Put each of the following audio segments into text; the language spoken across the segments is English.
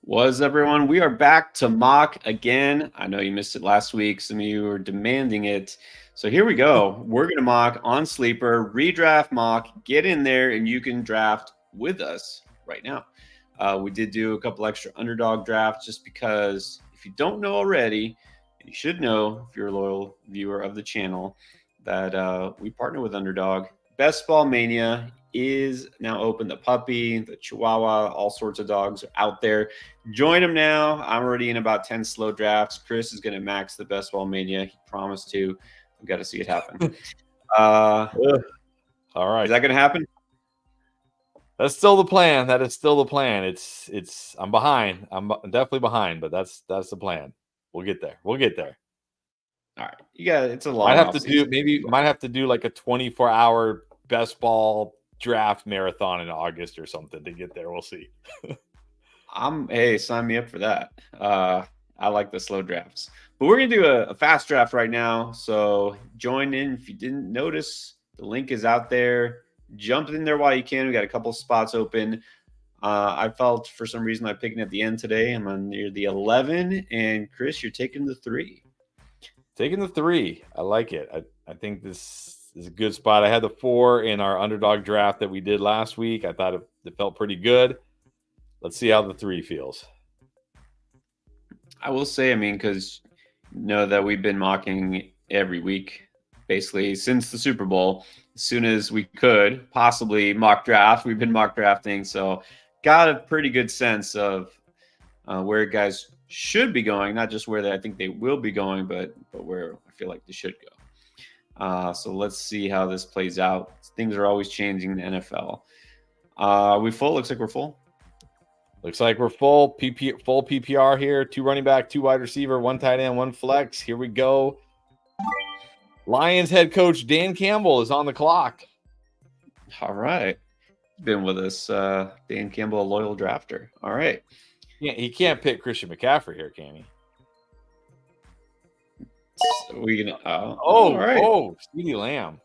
Was everyone? We are back to mock again. I know you missed it last week. Some of you were demanding it. So here we go. We're going to mock on Sleeper, redraft mock. Get in there and you can draft with us right now. We did do a couple extra underdog drafts just because if you don't know already, you should know if you're a loyal viewer of the channel that we partner with Underdog. Best Ball Mania is now open. The puppy, the chihuahua, all sorts of dogs are out there. Join them now. I'm already in about 10 slow drafts. Chris is going to max the Best Ball Mania. He promised to. We've got to see it happen. All right. Is that going to happen? That's still the plan. That is still the plan. I'm behind. I'm definitely behind, but that's the plan. We'll get there. We'll get there. All right. It's a long might have to do like a 24-hour best ball draft marathon in August or something to get there. We'll see. Hey, sign me up for that. I like the slow drafts. But we're going to do a fast draft right now. So join in. If you didn't notice, the link is out there. Jump in there while you can. We got a couple spots open. I felt for some reason I'm picking at the end today. I'm on near the 11. And Chris, you're taking the 3. Taking the 3. I like it. I think this is a good spot. I had the 4 in our underdog draft that we did last week. I thought it felt pretty good. Let's see how the 3 feels. I will say, because you know that we've been mocking every week, basically since the Super Bowl. As soon as we could possibly mock draft, we've been mock drafting. So got a pretty good sense of where guys should be going, not just where I think they will be going, but where I feel like they should go. So let's see how this plays out. Things are always changing in the NFL. Are we full? Looks like we're full. Looks like we're full. Full PPR here. 2 running back, 2 wide receiver, 1 tight end, 1 flex. Here we go. Lions head coach Dan Campbell is on the clock. All right. Been with us, Dan Campbell, a loyal drafter. All right. Yeah, he can't pick Christian McCaffrey here, can he? We can. All right. CeeDee Lamb.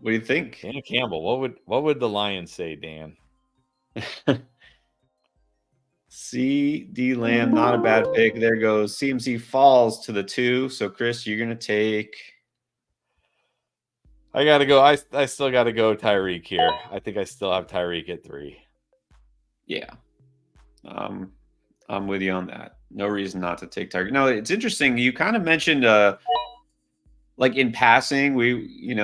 What do you think, Dan Campbell? What would the Lions say, Dan? CeeDee Lamb, not a bad pick. There goes CMC falls to the 2. So Chris, you're gonna take. I gotta go. I still gotta go Tyreek here. I think I still have Tyreek at 3. Yeah. I'm with you on that. No reason not to take Tyreek. No, it's interesting. You kind of mentioned like in passing, we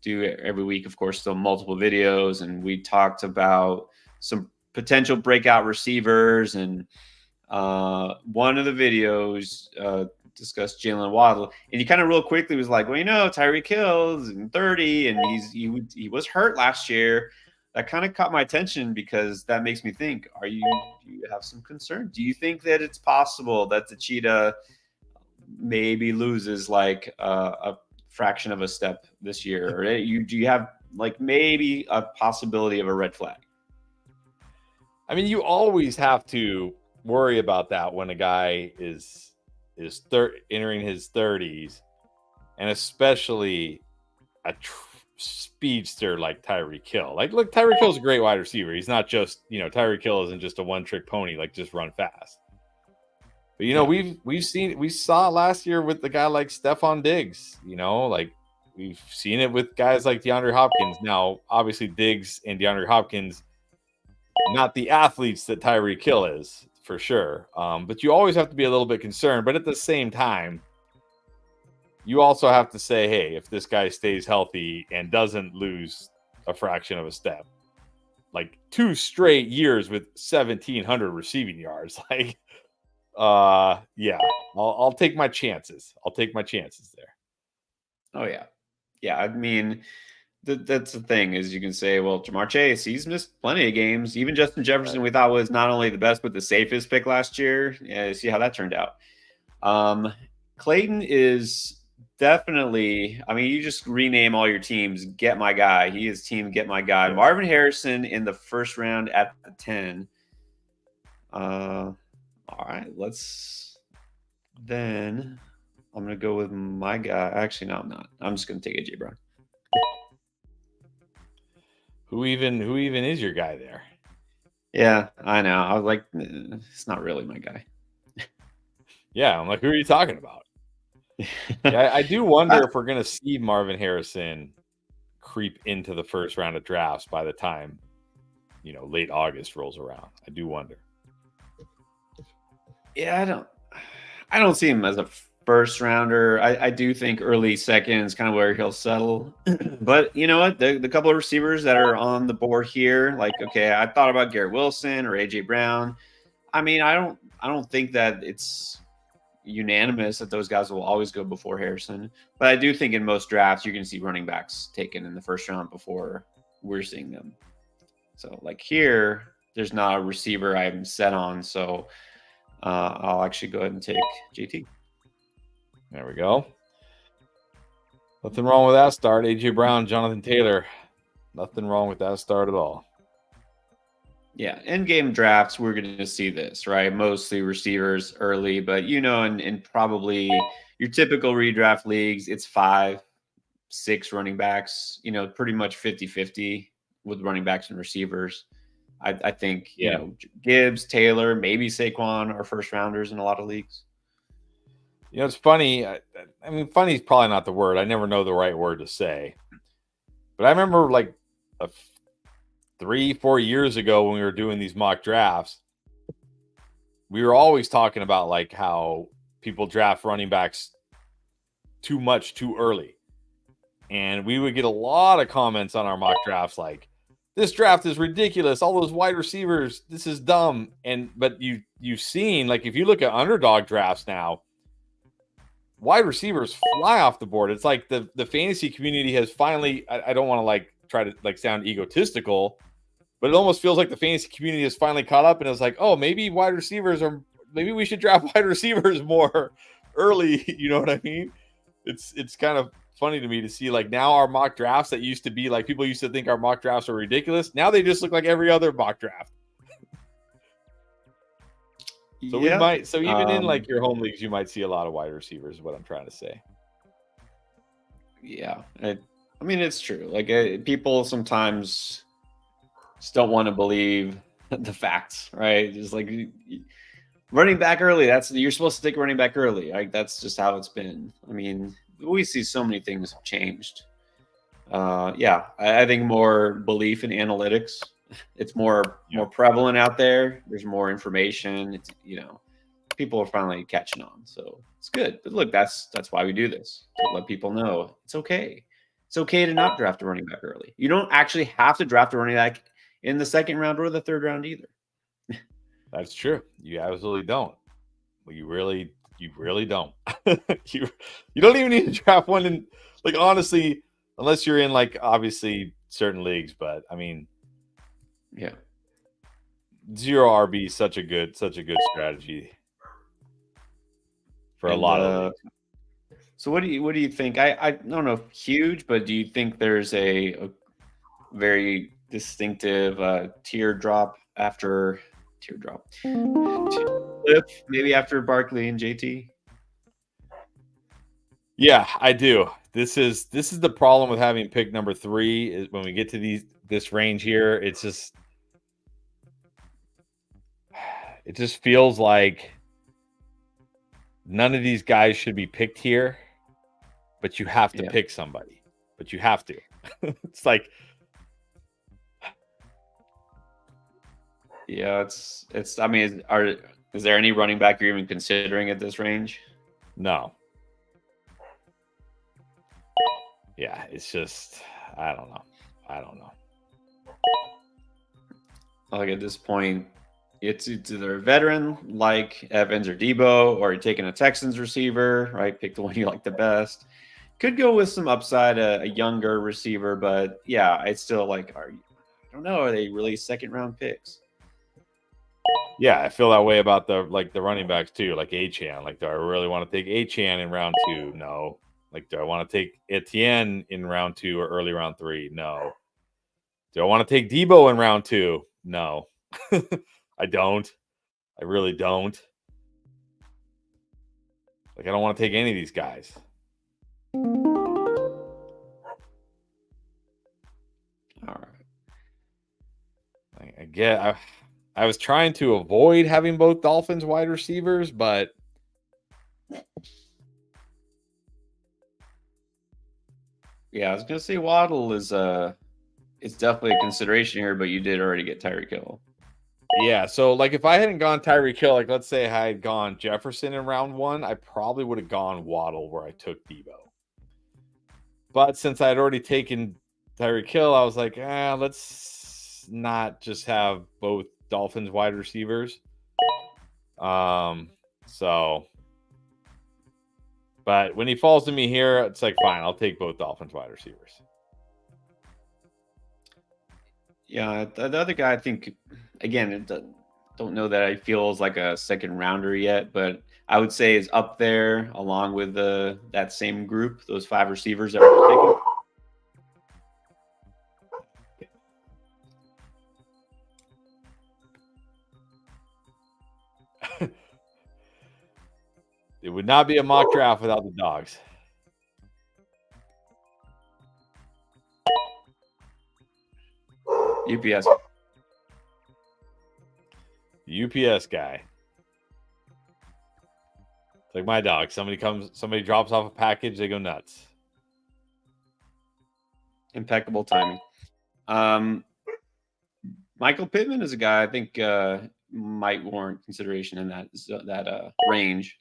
do every week, of course, still multiple videos, and we talked about some potential breakout receivers, and one of the videos discussed Jalen Waddle, and he kind of real quickly was like, well, Tyreek Hill's in 30, and he was hurt last year. That kind of caught my attention because that makes me think, do you have some concern? Do you think that it's possible that the Cheetah maybe loses like a fraction of a step this year? Or do you have like maybe a possibility of a red flag? You always have to worry about that when a guy is entering his 30s, and especially a speedster like Tyreek Hill. Like, look, Tyreek Hill's a great wide receiver. He's not just, Tyreek Hill isn't just a one-trick pony, like just run fast. But we saw it last year with the guy like Stephon Diggs. Like we've seen it with guys like DeAndre Hopkins. Now, obviously, Diggs and DeAndre Hopkins, not the athletes that Tyreek Hill is, for sure. But you always have to be a little bit concerned. But at the same time, you also have to say, hey, if this guy stays healthy and doesn't lose a fraction of a step, like 2 straight years with 1,700 receiving yards, like, yeah, I'll take my chances. I'll take my chances there. Oh, yeah. Yeah, that's the thing is you can say, well, Jamar Chase, he's missed plenty of games. Even Justin Jefferson, we thought was not only the best, but the safest pick last year. Yeah, see how that turned out. Clayton is definitely, you just rename all your teams, get my guy. He is team get my guy. Yeah. Marvin Harrison in the first round at the 10. All right, I'm going to go with my guy. Actually, no, I'm not. I'm just going to take AJ Brown. Who even is your guy there? Yeah, I know. I was like, it's not really my guy. Yeah, I'm like, who are you talking about? Yeah, I do wonder if we're going to see Marvin Harrison creep into the first round of drafts by the time, late August rolls around. I do wonder. Yeah, I don't see him as a first rounder. I do think early second is kind of where he'll settle. But you know what? The couple of receivers that are on the board here, like, okay, I thought about Garrett Wilson or AJ Brown. I mean, I don't think that it's unanimous that those guys will always go before Harrison. But I do think in most drafts you're going to see running backs taken in the first round before we're seeing them. So like here, there's not a receiver I'm set on. So I'll actually go ahead and take JT. There we go. Nothing wrong with that start. AJ Brown, Jonathan Taylor. Nothing wrong with that start at all. Yeah, in game drafts, we're going to see this, right? Mostly receivers early, but in probably your typical redraft leagues, it's 5, 6 running backs, pretty much 50-50 with running backs and receivers. I think, Gibbs, Taylor, maybe Saquon are first rounders in a lot of leagues. It's funny. I mean, funny is probably not the word. I never know the right word to say. But I remember like 3-4 years ago when we were doing these mock drafts, we were always talking about like how people draft running backs too much too early. And we would get a lot of comments on our mock drafts like, this draft is ridiculous. All those wide receivers, this is dumb. But you've seen, like, if you look at underdog drafts now, wide receivers fly off the board. It's like the fantasy community has finally, I don't want to like try to like sound egotistical, but it almost feels like the fantasy community has finally caught up and it's like, oh, maybe maybe we should draft wide receivers more early. You know what I mean? It's kind of funny to me to see like now our mock drafts that used to be like people used to think our mock drafts are ridiculous. Now they just look like every other mock draft. So we might, even in like your home leagues, you might see a lot of wide receivers, is what I'm trying to say. Yeah. I mean, it's true. Like people sometimes just don't want to believe the facts, right? Just like running back early. You're supposed to take running back early. Like that's just how it's been. I mean, we see so many things have changed. I think more belief in analytics. It's more prevalent out there. There's more information. It's people are finally catching on, so it's good. But look, that's why we do this, to let people know it's okay. It's okay to not draft a running back early. You don't actually have to draft a running back in the second round or the third round either. That's true. You absolutely don't. Well, you really don't. you don't even need to draft one in, like, honestly, unless you're in like obviously certain leagues. But I mean, yeah, zero RB is such a good strategy for a lot of leagues. So what do you think? I don't know if huge, but do you think there's a very distinctive teardrop maybe after Barkley and JT? Yeah, I do. This is the problem with having pick number 3 is when we get to this range here, it just feels like none of these guys should be picked here, but you have to pick somebody. But you have to. It's like, yeah, it's. I mean, is there any running back you're even considering at this range? No. Yeah, it's just, I don't know. Like at this point, it's either a veteran like Evans or Debo, or you're taking a Texans receiver, right? Pick the one you like the best. Could go with some upside, a younger receiver, but yeah, it's still like, I don't know, are they really second round picks? Yeah, I feel that way about the running backs too, like Achane. Like, do I really want to take Achane in round 2? No. Like, do I want to take Etienne in round 2 or early round 3? No. Do I want to take Debo in round 2? No. I don't. I really don't. Like, I don't want to take any of these guys. All right. I get. I was trying to avoid having both Dolphins wide receivers, but yeah, I was gonna say Waddle is it's definitely a consideration here, but you did already get Tyreek Hill. yeah. So like if I hadn't gone Tyreek Hill, like let's say I had gone Jefferson in round 1, I probably would have gone Waddle where I took Debo. But since I had already taken Tyreek Hill, I was like, let's not just have both Dolphins wide receivers. So, but when he falls to me here, it's like, fine, I'll take both Dolphins wide receivers. Yeah, the other guy, I think, again, don't know that I feels like a second rounder yet, but I would say is up there along with that same group, those 5 receivers that we're taking. It would not be a mock draft without the dogs. UPS. UPS guy. It's like my dog. Somebody drops off a package, they go nuts. Impeccable timing. Michael Pittman is a guy I think might warrant consideration in that range.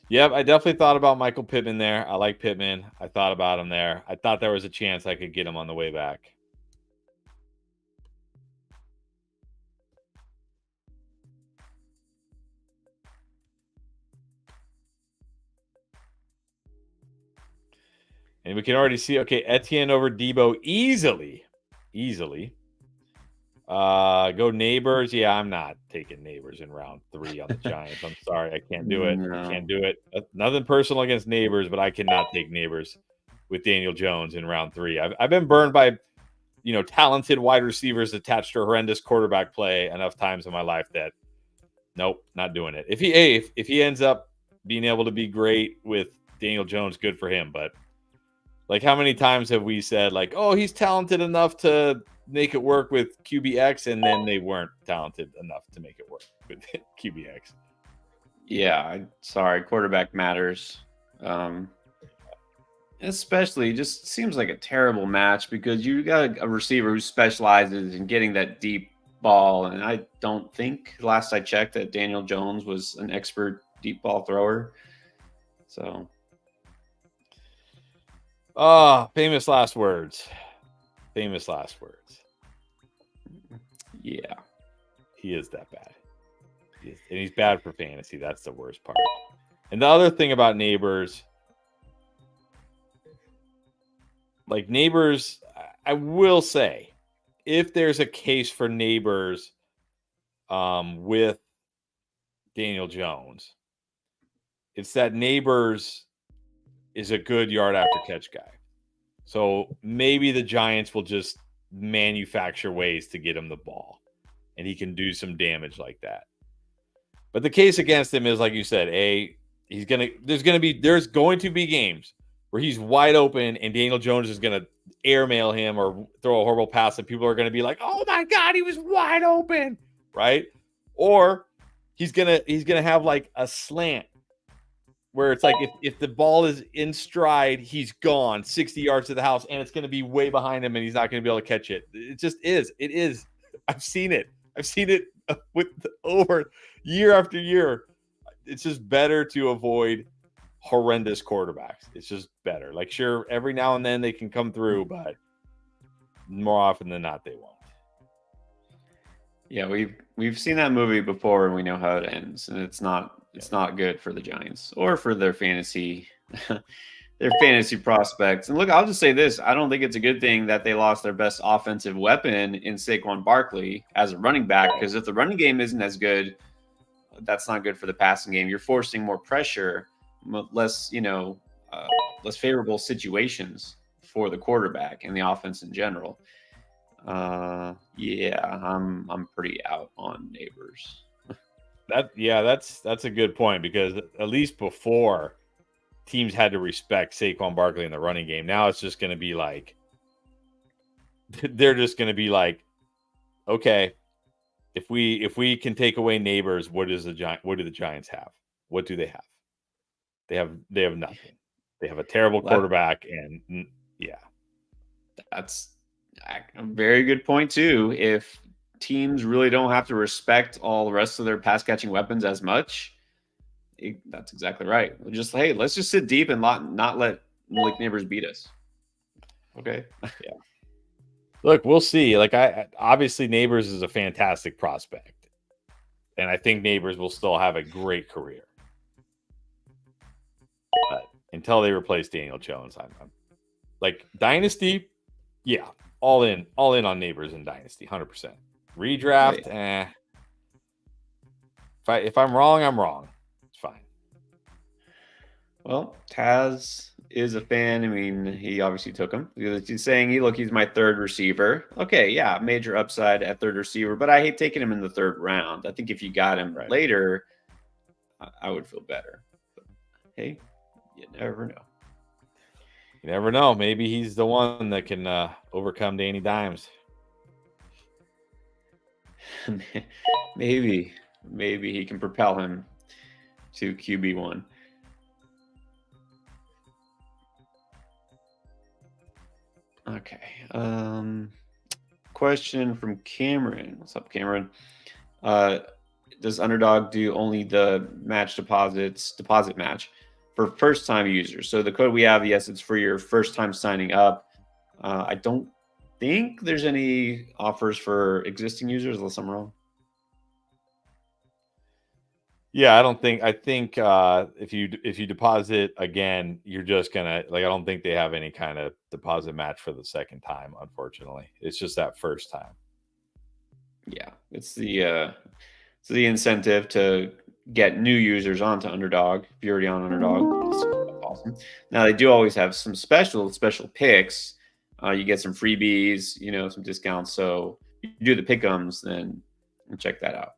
Yep, I definitely thought about Michael Pittman there. I like Pittman. I thought about him there. I thought there was a chance I could get him on the way back. And we can already see, okay, Etienne over Debo easily. Go Neighbors. Yeah, I'm not taking Neighbors in round 3 on the Giants. I'm sorry. I can't do it. No. I can't do it. Nothing personal against Neighbors, but I cannot take Neighbors with Daniel Jones in round 3. I've been burned by, talented wide receivers attached to a horrendous quarterback play enough times in my life that, nope, not doing it. If he ends up being able to be great with Daniel Jones, good for him. But like, how many times have we said, like, oh, he's talented enough to make it work with QBX, and then they weren't talented enough to make it work with QBX? Yeah, sorry, quarterback matters. Especially, just seems like a terrible match because you got a receiver who specializes in getting that deep ball, and I don't think last I checked that Daniel Jones was an expert deep ball thrower. So, famous last words. Famous last words. Yeah, he is that bad. And he's bad for fantasy. That's the worst part. And the other thing about Neighbors, like Neighbors, I will say, if there's a case for Neighbors with Daniel Jones, it's that Neighbors is a good yard after catch guy. So maybe the Giants will just manufacture ways to get him the ball, and he can do some damage like that. But the case against him is, like you said, there's going to be games where he's wide open and Daniel Jones is going to airmail him or throw a horrible pass, and people are going to be like, "Oh my God, he was wide open," right? Or he's gonna have like a slant where it's like if the ball is in stride, he's gone 60 yards to the house, and it's going to be way behind him, and he's not going to be able to catch it. It just is. It is. I've seen it with over year after year. It's just better to avoid horrendous quarterbacks. It's just better. Like, sure, every now and then they can come through, but more often than not, they won't. Yeah, we've seen that movie before, and we know how it ends, and it's not good for the Giants or for their fantasy prospects. And look, I'll just say this: I don't think it's a good thing that they lost their best offensive weapon in Saquon Barkley as a running back, because if the running game isn't as good, that's not good for the passing game. You're forcing more pressure, less favorable situations for the quarterback and the offense in general. Yeah, I'm pretty out on Neighbors. That's a good point, because at least before, teams had to respect Saquon Barkley in the running game. Now it's just going to be like, they're just going to be like, okay, if we can take away Neighbors, what do the Giants have? What do they have? They have nothing. They have a terrible quarterback, and yeah, that's a very good point too. If teams really don't have to respect all the rest of their pass catching weapons as much, that's exactly right. Let's just sit deep and not let Malik Neighbors beat us. Okay. Yeah. Look, we'll see. Like I obviously Neighbors is a fantastic prospect, and I think Neighbors will still have a great career. But until they replace Daniel Jones, I'm like Dynasty. Yeah, all in on Neighbors in Dynasty, 100%. Redraft, If I'm wrong, I'm wrong. It's fine. Well, Taz is a fan. I mean, he obviously took him. He's saying, he's my third receiver. Okay, yeah, major upside at third receiver, but I hate taking him in the third round. I think if you got him later, I would feel better. But, hey, you never know. You never know. Maybe he's the one that can overcome Danny Dimes. Maybe he can propel him to QB1. Okay. Question from Cameron. What's up, Cameron? Does Underdog do only the deposit match for first-time users? So the code we have, yes, it's for your first time signing up. I don't think there's any offers for existing users, unless I'm wrong. Yeah, I think if you deposit again, you're just gonna I don't think they have any kind of deposit match for the second time, unfortunately. It's just that first time. Yeah, it's the incentive to get new users onto Underdog. If you're already on Underdog, it's awesome. Now they do always have some special picks. You get some freebies, some discounts. So if you do the pick'ems, then check that out.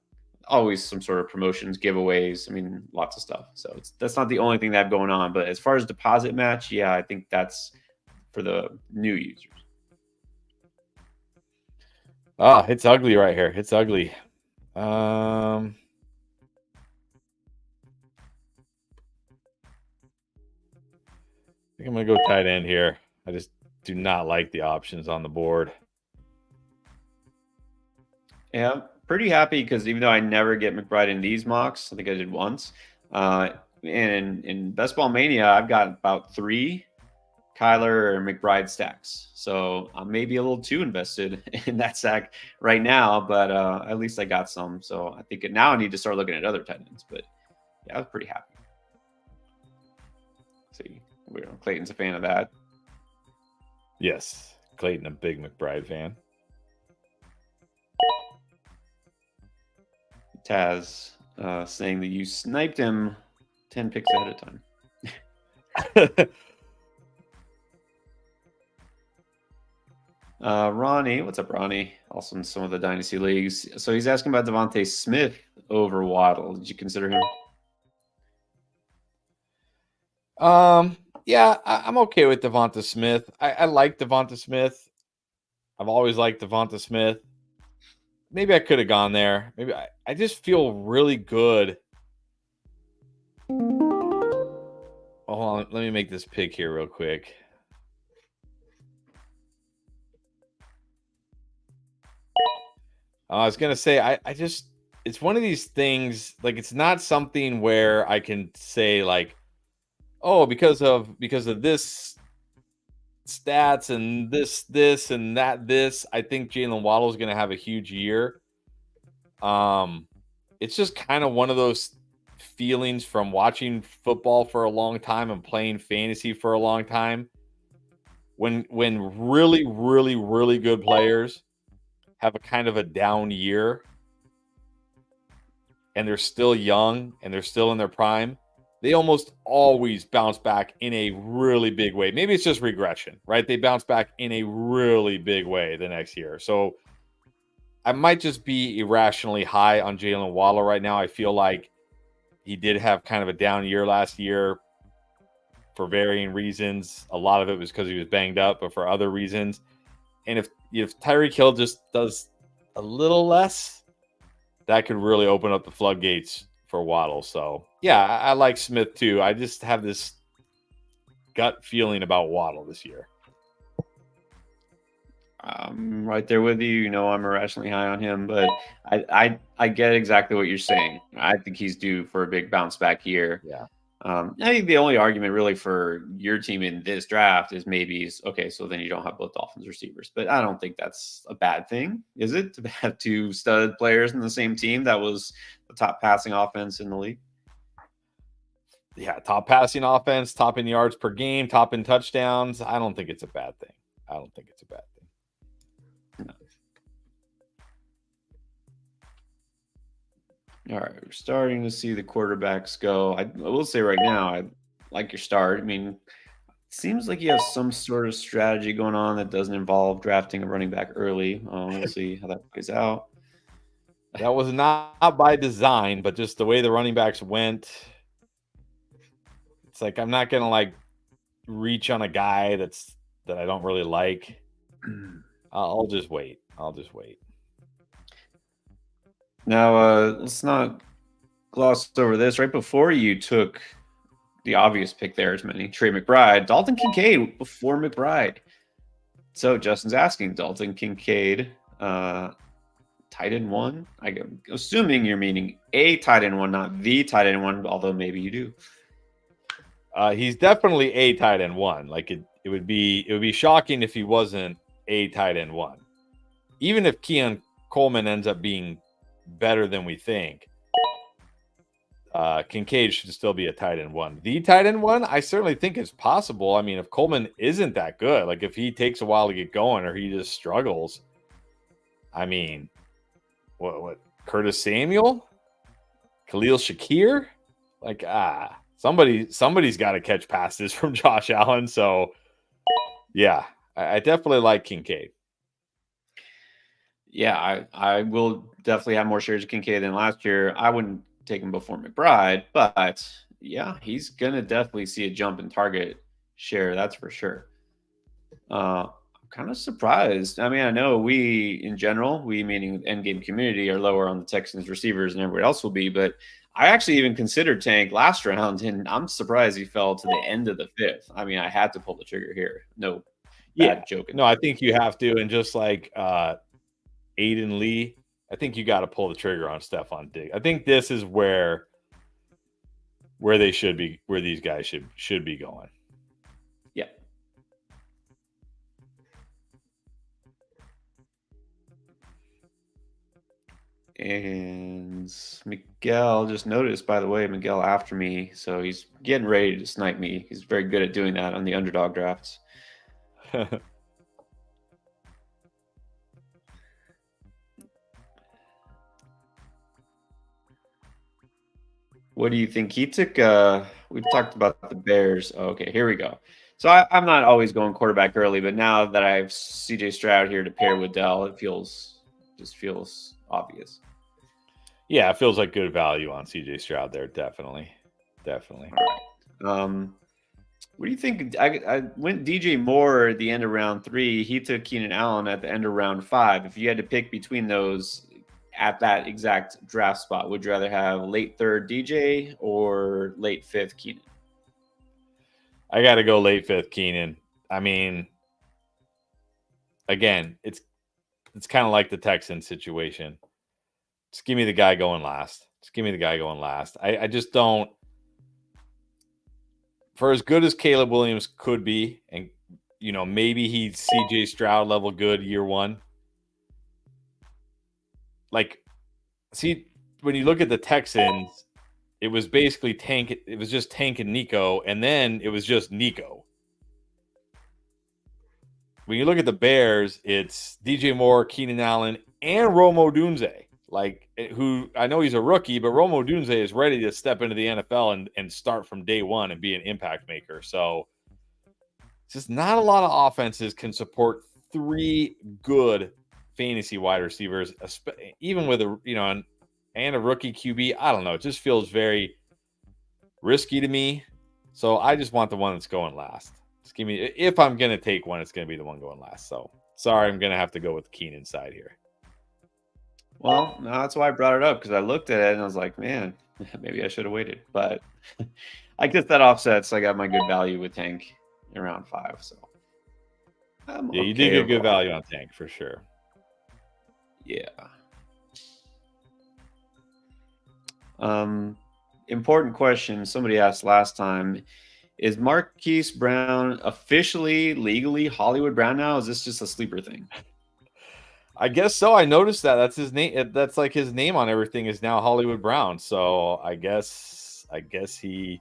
Always some sort of promotions, giveaways. I mean, lots of stuff. So that's not the only thing they have going on. But as far as deposit match, yeah, I think that's for the new users. Oh, it's ugly right here. It's ugly. I think I'm going to go tight end here. I just do not like the options on the board. Yeah, pretty happy because even though I never get McBride in these mocks, I think I did once. And in Best Ball Mania, I've got about 3 Kyler or McBride stacks. So I'm maybe a little too invested in that stack right now, but at least I got some. So I think now I need to start looking at other tight ends. But yeah, I was pretty happy. See, Clayton's a fan of that. Yes, Clayton, a big McBride fan. Taz saying that you sniped him 10 picks ahead of time. Ronnie, what's up, Ronnie? Also in some of the Dynasty leagues. So he's asking about Devontae Smith over Waddle. Did you consider him? Yeah, I'm okay with Devonta Smith. I like Devonta Smith. I've always liked Devonta Smith. Maybe I could have gone there. Maybe I just feel really good. Hold on, let me make this pick here real quick. I was gonna say I just it's one of these things, like it's not something where I can say like, oh, because of this stats and this and that I think Jalen Waddle is going to have a huge year. It's just kind of one of those feelings from watching football for a long time and playing fantasy for a long time. When really, really, really good players have a kind of a down year and they're still young and they're still in their prime, they almost always bounce back in a really big way. Maybe it's just regression, right? They bounce back in a really big way the next year. So I might just be irrationally high on Jalen Waddle right now. I feel like he did have kind of a down year last year for varying reasons. A lot of it was because he was banged up, but for other reasons. And if Tyreek Hill just does a little less, that could really open up the floodgates for Waddle. So yeah, I like Smith too. I just have this gut feeling about Waddle this year. I'm right there with you. You know, I'm irrationally high on him, but I get exactly what you're saying. I think he's due for a big bounce back year. Yeah. I think the only argument really for your team in this draft is maybe okay, so then you don't have both Dolphins receivers, but I don't think that's a bad thing, is it? To have two stud players in the same team that was the top passing offense in the league. Yeah, top passing offense, top in yards per game, top in touchdowns. I don't think it's a bad thing. I don't think it's a bad thing. No. All right, we're starting to see the quarterbacks go. I will say right now, I like your start. I mean, it seems like you have some sort of strategy going on that doesn't involve drafting a running back early. We'll see how that plays out. That was not by design, but just the way the running backs went. It's like I'm not gonna like reach on a guy that I don't really like. I'll just wait. Now, let's not gloss over this. Right before you took the obvious pick there, as many Trey McBride, Dalton Kincaid before McBride. So Justin's asking Dalton Kincaid, tight end one. I'm assuming you're meaning a tight end one, not the tight end one, although maybe you do. He's definitely a tight end one. Like it would be shocking if he wasn't a tight end one. Even if Keon Coleman ends up being better than we think, Kincaid should still be a tight end one. The tight end one, I certainly think is possible. I mean, if Coleman isn't that good, like if he takes a while to get going or he just struggles, I mean, what Curtis Samuel, Khalil Shakir, like somebody's got to catch passes from Josh Allen. So yeah, I definitely like Kincaid. Yeah, I will definitely have more shares of Kincaid than last year. I wouldn't take him before McBride, but yeah, he's gonna definitely see a jump in target share. That's for sure. I'm kind of surprised. I mean, I know we, in general, we meaning endgame community, are lower on the Texans receivers than everybody else will be, but I actually even considered Tank last round, and I'm surprised he fell to the end of the fifth. I mean, I had to pull the trigger here. No bad joke. No, I think you have to, and just like Aiden Lee, I think you got to pull the trigger on Stephon Diggs. I think this is where they should be, where these guys should be going. Yeah. And Miguel just noticed, by the way, Miguel after me, so he's getting ready to snipe me. He's very good at doing that on the underdog drafts. What do you think? He took we've talked about the Bears. Oh, okay, here we go. So I'm not always going quarterback early, but now that I have CJ Stroud here to pair with Dell, it feels obvious. Yeah, it feels like good value on CJ Stroud there. Definitely. All right. What do you think? I went DJ Moore at the end of round 3. He took Keenan Allen at the end of round 5. If you had to pick between those at that exact draft spot, would you rather have late 3rd DJ or late 5th Keenan? I got to go late 5th Keenan. I mean, again, it's kind of like the Texans situation. Just give me the guy going last. I just don't. For as good as Caleb Williams could be, and maybe he's CJ Stroud level good year one. Like, see, when you look at the Texans, it was basically Tank. It was just Tank and Nico, and then it was just Nico. When you look at the Bears, it's DJ Moore, Keenan Allen, and Rome Odunze. Like, who I know he's a rookie, but Rome Odunze is ready to step into the NFL and start from day one and be an impact maker. So, it's just not a lot of offenses can support 3 good fantasy wide receivers, even with a and a rookie QB. I don't know. It just feels very risky to me. So I just want the one that's going last. Just give me, if I'm gonna take one, it's gonna be the one going last. So sorry, I'm gonna have to go with the Keenan side here. Well, no, that's why I brought it up, because I looked at it and I was like, man, maybe I should have waited. But I guess that offsets. I got my good value with Tank around 5, so I'm Yeah, you did okay get good overall. value on Tank for sure. Yeah. Important question. Somebody asked last time: is Marquise Brown officially legally Hollywood Brown now? Is this just a sleeper thing? I guess so. I noticed that. That's his name. That's like his name on everything is now Hollywood Brown. So I guess he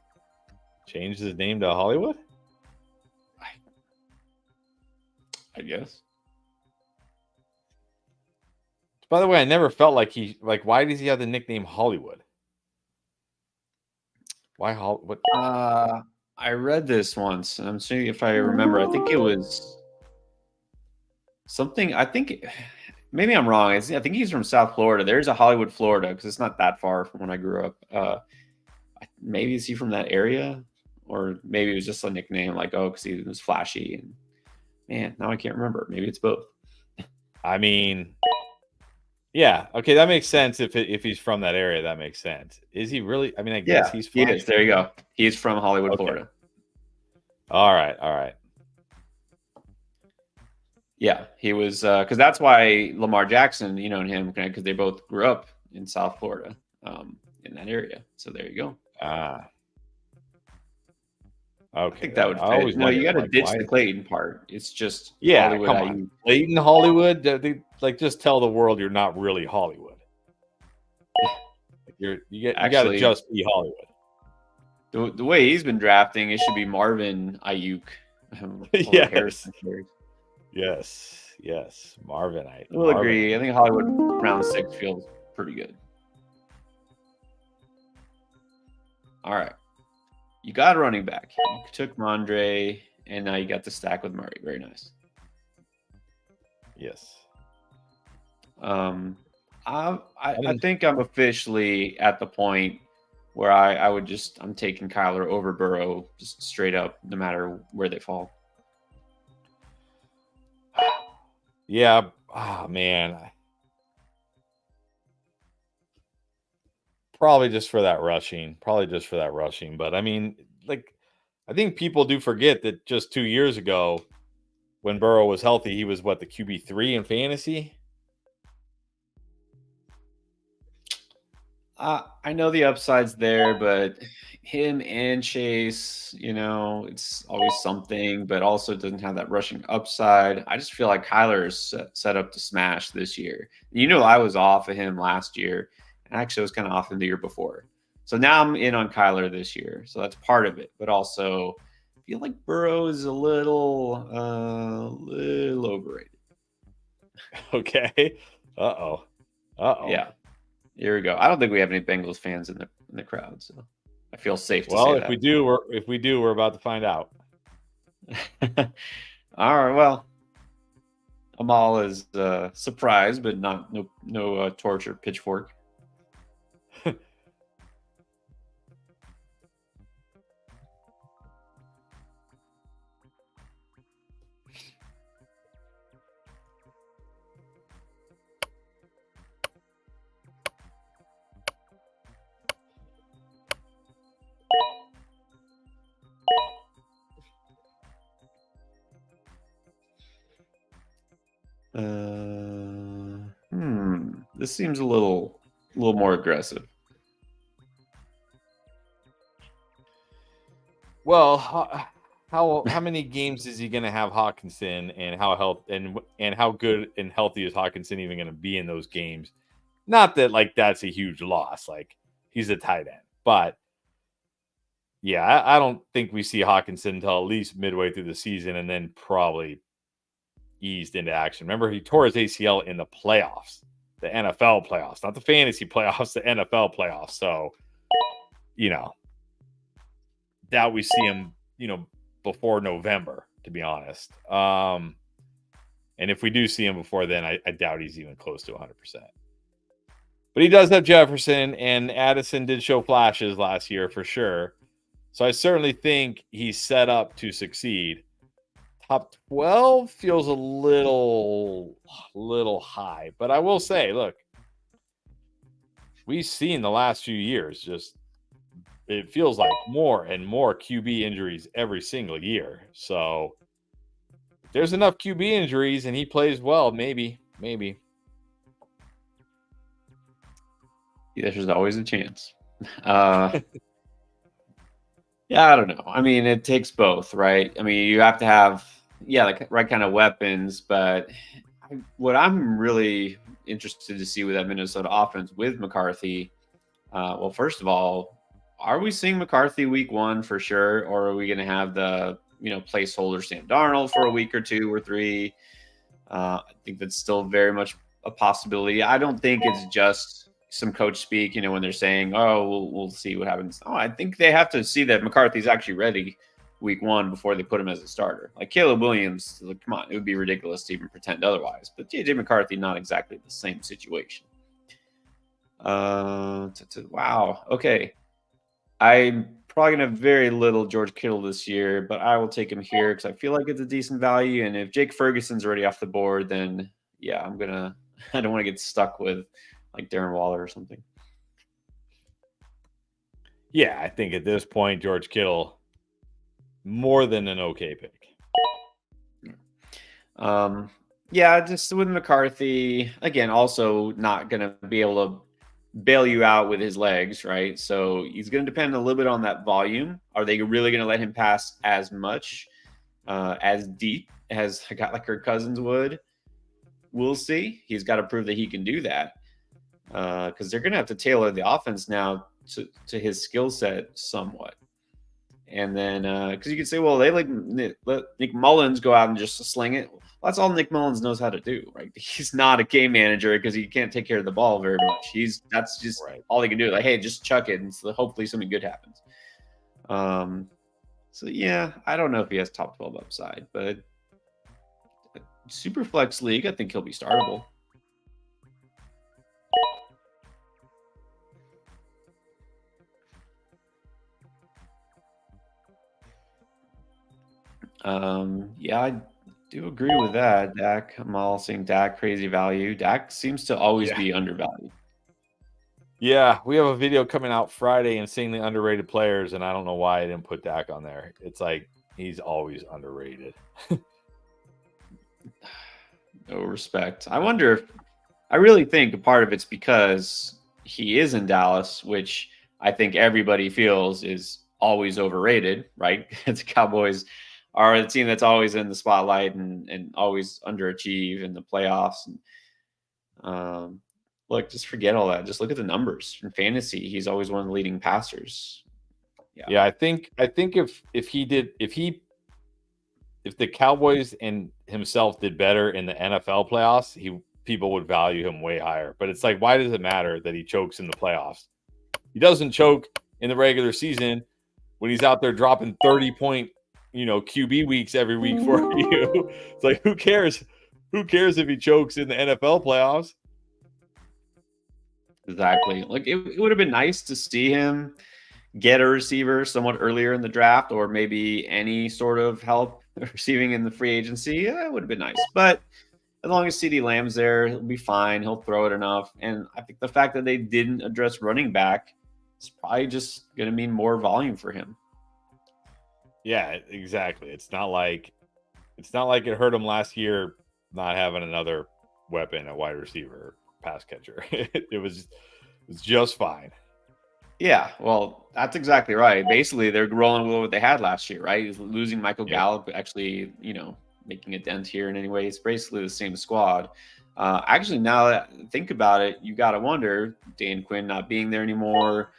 changed his name to Hollywood. I guess. By the way, I never felt like why does he have the nickname Hollywood? Why what? I read this once, and I'm seeing if I remember. I think it was something. I think maybe I'm wrong. I think he's from South Florida. There's a Hollywood, Florida, because it's not that far from when I grew up. Maybe is he from that area, or maybe it was just a nickname, like because he was flashy. And man, now I can't remember. Maybe it's both. I mean, yeah, okay, that makes sense. If he's from that area, that makes sense. Is he really? I mean, I guess he's he flashy. is. There you go. He's from Hollywood, Okay. Florida. All right. Yeah, he was because that's why Lamar Jackson, and him, because they both grew up in South Florida, in that area. So there you go. Okay. I think that would fit. No, you got to ditch the Clayton part. It's just Hollywood. Come on. Clayton Hollywood. They just tell the world you're not really Hollywood. You got to just be Hollywood. The way he's been drafting, it should be Marvin Ayuk. Yes. Marvin. We'll agree. I think Hollywood round 6 feels pretty good. All right. You got a running back. You took Mondre, and now you got the stack with Murray. Very nice. Yes. I think I'm officially at the point where I'm taking Kyler over Burrow, just straight up, no matter where they fall. Yeah. Oh, man. Probably just for that rushing. But I mean, I think people do forget that just 2 years ago, when Burrow was healthy, he was the QB3 in fantasy. I know the upside's there, but him and Chase, it's always something, but also doesn't have that rushing upside. I just feel like Kyler is set up to smash this year. I was off of him last year, and actually I was kind of off him the year before. So now I'm in on Kyler this year. So that's part of it, but also I feel like Burrow is a little overrated. Okay. Uh-oh. Yeah. Here we go. I don't think we have any Bengals fans in the crowd, so I feel safe to say that. Well, if we do, we're about to find out. All right. Well, Amal is surprised, but no torture pitchfork. This seems a little more aggressive. Well, how many games is he going to have Hawkinson, and how good and healthy is Hawkinson even going to be in those games? Not that that's a huge loss. He's a tight end, but yeah, I don't think we see Hawkinson until at least midway through the season, and then probably eased into action. Remember, he tore his ACL in the playoffs, the NFL playoffs, not the fantasy playoffs, the NFL playoffs. So, doubt we see him, before November, to be honest. And if we do see him before then, I doubt he's even close to 100%. But he does have Jefferson, and Addison did show flashes last year for sure. So I certainly think he's set up to succeed. Top 12 feels a little high, but I will say, look, we've seen the last few years, just it feels like more and more QB injuries every single year. So if there's enough QB injuries and he plays well, maybe. There's always a chance. Yeah, I don't know. I mean, it takes both, right? I mean, you have to have, yeah, the right kind of weapons. But what I'm really interested to see with that Minnesota offense with McCarthy, well, first of all, are we seeing McCarthy week 1 for sure, or are we going to have the placeholder Sam Darnold for a week or 2 or 3? I think that's still very much a possibility. I don't think it's just some coach speak, when they're saying, "Oh, we'll see what happens." Oh, I think they have to see that McCarthy's actually ready week 1 before they put him as a starter. Like Caleb Williams, come on, it would be ridiculous to even pretend otherwise. But JJ McCarthy, not exactly the same situation. Wow. Okay. I'm probably going to have very little George Kittle this year, but I will take him here because I feel like it's a decent value. And if Jake Ferguson's already off the board, then yeah, I don't want to get stuck with like Darren Waller or something. Yeah, I think at this point, George Kittle, more than an okay pick. Yeah, just with McCarthy, again, also not going to be able to bail you out with his legs, right? So he's going to depend a little bit on that volume. Are they really going to let him pass as much, as deep as a guy like Kirk Cousins would? We'll see. He's got to prove that he can do that because they're going to have to tailor the offense now to his skill set somewhat. And then, because you could say, well, they let Nick Mullins go out and just sling it. Well, that's all Nick Mullins knows how to do, right? He's not a game manager because he can't take care of the ball very much. That's just all he can do. Like, hey, just chuck it, and so hopefully something good happens. So yeah, I don't know if he has top 12 upside, but super flex league, I think he'll be startable. Yeah, I do agree with that. Dak, I'm all saying Dak, crazy value. Dak seems to always be undervalued. Yeah, we have a video coming out Friday, insanely underrated players, and I don't know why I didn't put Dak on there. It's like he's always underrated. No respect. I wonder if I really think a part of it's because he is in Dallas, which I think everybody feels is always overrated, right? The Cowboys are the team that's always in the spotlight and always underachieve in the playoffs. And look, just forget all that. Just look at the numbers in fantasy. He's always one of the leading passers. Yeah, I think if the Cowboys and himself did better in the NFL playoffs, people would value him way higher. But it's like, why does it matter that he chokes in the playoffs? He doesn't choke in the regular season when he's out there dropping 30-point, QB weeks every week for you. It's like, who cares? Who cares if he chokes in the NFL playoffs? Exactly. Like it would have been nice to see him get a receiver somewhat earlier in the draft, or maybe any sort of help receiving in the free agency. Yeah, it would have been nice. But as long as CeeDee Lamb's there, he'll be fine. He'll throw it enough. And I think the fact that they didn't address running back is probably just going to mean more volume for him. Yeah, exactly. It's not like it hurt him last year not having another weapon, a wide receiver, pass catcher. It was just fine. Yeah, well, that's exactly right. Basically, they're rolling with what they had last year, right? Losing Michael Gallup, actually, making a dent here in any way. It's basically the same squad. Actually, now that I think about it, you got to wonder, Dan Quinn not being there anymore,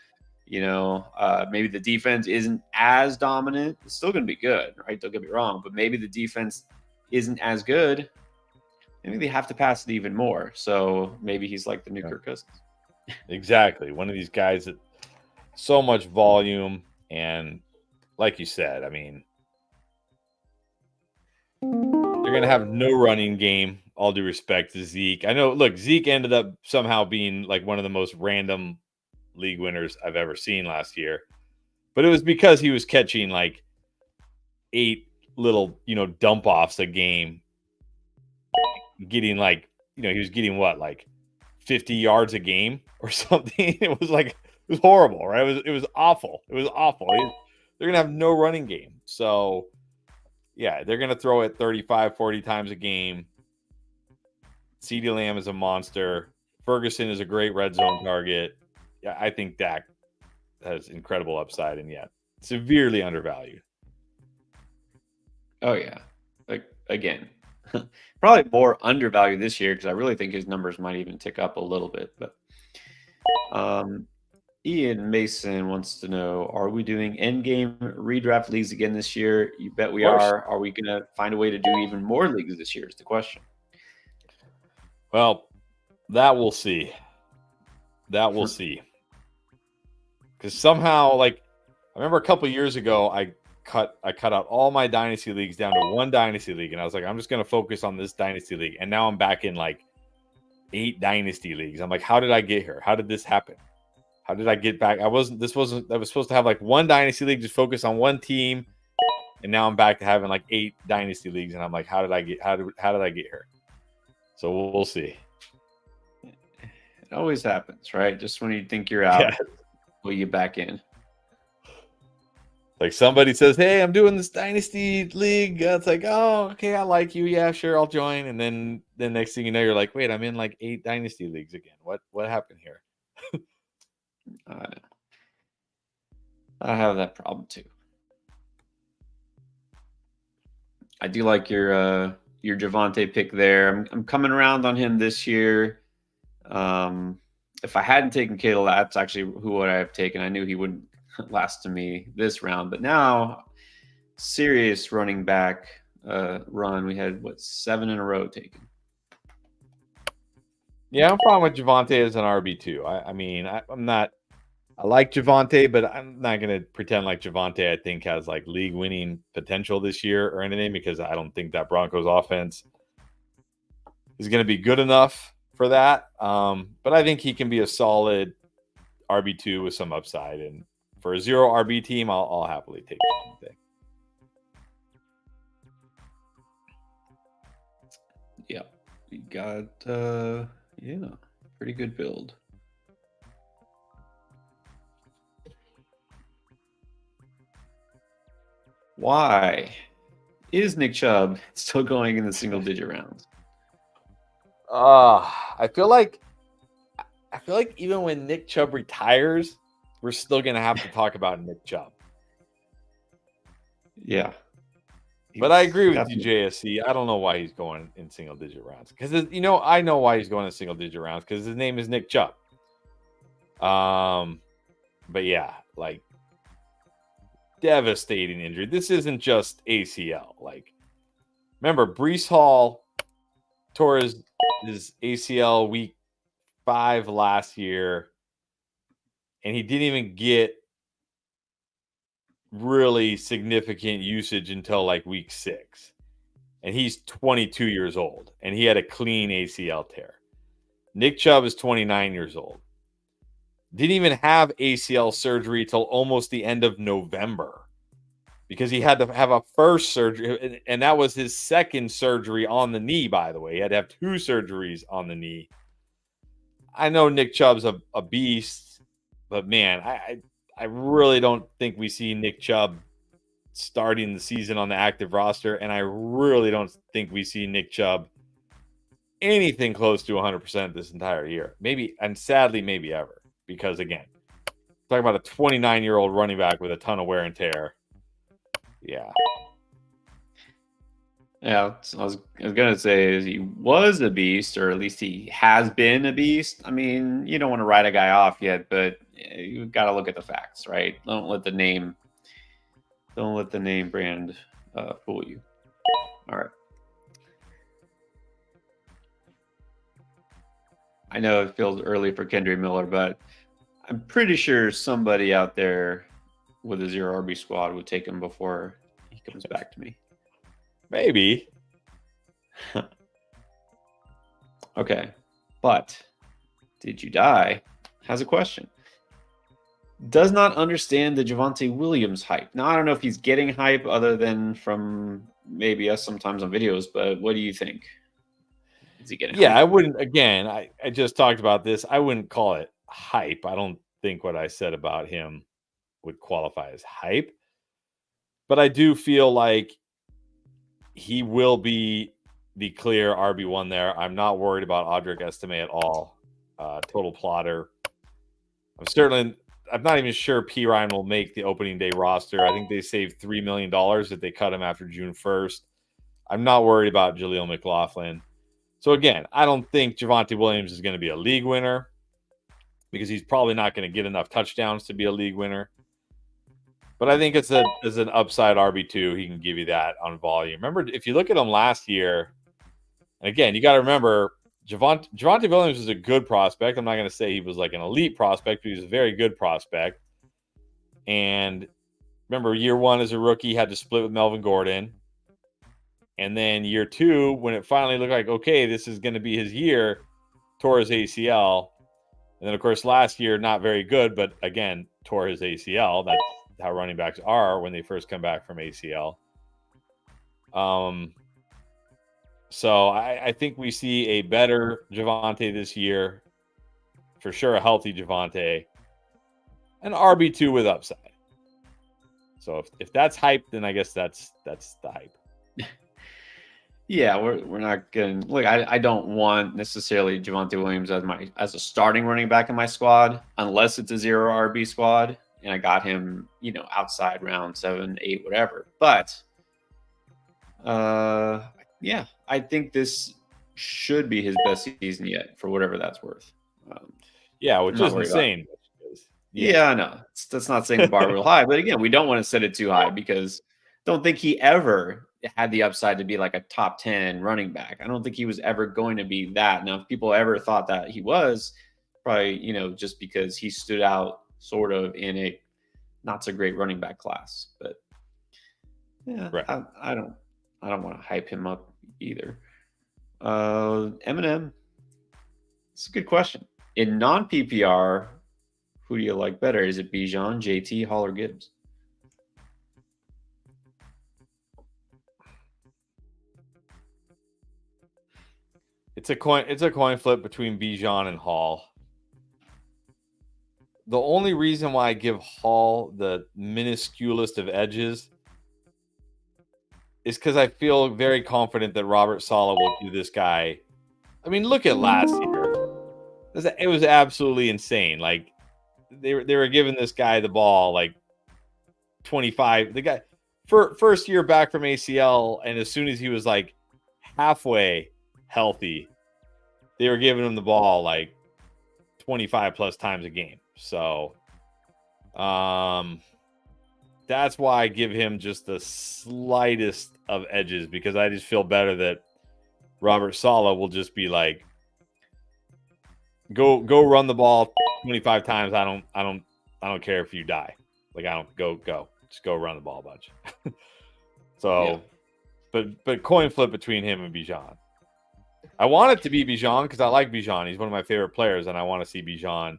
maybe the defense isn't as dominant. It's still going to be good, right? Don't get me wrong, but maybe the defense isn't as good. Maybe they have to pass it even more. So maybe he's like the new Kirk Cousins. Exactly. One of these guys that so much volume, and like you said, I mean, they're going to have no running game, all due respect to Zeke. I know, look, Zeke ended up somehow being like one of the most random league winners I've ever seen last year. But it was because he was catching like 8 little, dump offs a game, getting like, he was getting what, like 50 yards a game or something. It was horrible, right? It was awful. It was awful. They're gonna have no running game. So yeah, they're gonna throw it 35, 40 times a game. CeeDee Lamb is a monster. Ferguson is a great red zone target. Yeah, I think Dak has incredible upside and yet severely undervalued. Oh yeah, like again, probably more undervalued this year because I really think his numbers might even tick up a little bit. But Ian Mason wants to know: are we doing endgame redraft leagues again this year? You bet we are. Are we gonna find a way to do even more leagues this year? Is the question. Well, that we'll see. That we'll see. Because somehow, like, I remember a couple years ago, I cut out all my dynasty leagues down to one dynasty league, and I was like, I'm just going to focus on this dynasty league. And now I'm back in like 8 dynasty leagues. I'm like, how did I get here? How did this happen? How did I get back? I was supposed to have like one dynasty league, just focus on one team, and now I'm back to having like 8 dynasty leagues, and I'm like, how did I get here? So we'll see. It always happens, right? Just when you think you're out, pull you back in. Like somebody says, "Hey, I'm doing this dynasty league." It's like, "Oh, okay, I like you. Yeah, sure, I'll join." And then the next thing you know, you're like, "Wait, I'm in like 8 dynasty leagues again. What happened here?" I have that problem too. I do like your Javonte pick there. I'm coming around on him this year. If I hadn't taken Kittle, that's actually who would I have taken. I knew he wouldn't last to me this round, but now serious running back run. We had 7 in a row taken. Yeah, I'm fine with Javonte as an RB2. I'm not. I like Javonte, but I'm not going to pretend like Javonte, I think, has like league winning potential this year or anything, because I don't think that Broncos offense is going to be good enough for that. But I think he can be a solid RB2 with some upside. And for a 0 RB team, I'll happily take Javonte. Yeah, we got pretty good build. Why is Nick Chubb still going in the single-digit rounds? I feel like even when Nick Chubb retires, we're still gonna have to talk about Nick Chubb. Yeah. But I agree with you, JSC. I don't know why he's going in single-digit rounds. Because I know why he's going in single-digit rounds, because his name is Nick Chubb. But yeah, like, devastating injury. This isn't just ACL. Like, remember, Breece Hall tore his ACL week 5 last year, and he didn't even get really significant usage until like week 6. And he's 22 years old, and he had a clean ACL tear. Nick Chubb is 29 years old. Didn't even have ACL surgery till almost the end of November, because he had to have a first surgery, and that was his second surgery on the knee, by the way. He had to have 2 surgeries on the knee. I know Nick Chubb's a beast, but man, I really don't think we see Nick Chubb starting the season on the active roster, and I really don't think we see Nick Chubb anything close to 100% this entire year. Maybe, and sadly, maybe ever. Because again, talking about a 29-year-old running back with a ton of wear and tear. Yeah. Yeah, I was gonna say he was a beast, or at least he has been a beast. I mean, you don't want to write a guy off yet, but you've got to look at the facts, right? Don't let the name brand fool you. All right. I know it feels early for Kendry Miller, but I'm pretty sure somebody out there with a 0 RB squad would take him before he comes back to me. Maybe. Okay. But Did You Die has a question. Does not understand the Javonte Williams hype. Now, I don't know if he's getting hype other than from maybe us sometimes on videos, but what do you think? Is he getting Yeah, hyped? I wouldn't. Again, I just talked about this. I wouldn't call it hype. I don't think what I said about him would qualify as hype. But I do feel like he will be the clear RB1 there. I'm not worried about Audric Estime at all. Total plotter. I'm not even sure P. Ryan will make the opening day roster. I think they saved $3 million if they cut him after June 1st. I'm not worried about Jaleel McLaughlin. So again, I don't think Javonte Williams is going to be a league winner because he's probably not going to get enough touchdowns to be a league winner. But I think as an upside RB2, he can give you that on volume. Remember, if you look at him last year, and again, you got to remember, Javonte Williams is a good prospect. I'm not going to say he was like an elite prospect, but he was a very good prospect. And remember, year one as a rookie, he had to split with Melvin Gordon. And then year two, when it finally looked like, okay, this is going to be his year, tore his ACL. And then, of course, last year, not very good, but again, tore his ACL. That's how running backs are when they first come back from ACL. So I think we see a better Javonte this year. For sure, a healthy Javonte. An RB2 with upside. So if that's hype, then I guess that's the hype. Yeah, we're not going to look. I don't want necessarily Javonte Williams as a starting running back in my squad unless it's a 0 RB squad and I got him, outside round 7, 8, whatever. But yeah, I think this should be his best season yet for whatever that's worth. Yeah, which is insane. Yeah, I know. That's not saying the bar real high, but again, we don't want to set it too high because I don't think he ever had the upside to be like a top 10 running back. I don't think he was ever going to be that. Now, if people ever thought that he was, probably, just because he stood out sort of in a not so great running back class. But yeah, right. I don't want to hype him up either. Eminem. It's a good question. In non-PPR, who do you like better? Is it Bijan, JT, Hall, or Gibbs? It's a coin flip between Bijan and Hall. The only reason why I give Hall the minusculest of edges is because I feel very confident that Robert Saleh will do this guy. I mean, look at last year. It was absolutely insane. Like they were giving this guy the ball like 25. The guy first year back from ACL, and as soon as he was like halfway healthy, they were giving him the ball like 25 plus times a game. So that's why I give him just the slightest of edges, because I just feel better that Robert Saleh will just be like, go run the ball 25 times. I don't care if you die. Like, I don't go. Just go run the ball a bunch. So, yeah. But coin flip between him and Bijan. I want it to be Bijan because I like Bijan. He's one of my favorite players, and I want to see Bijan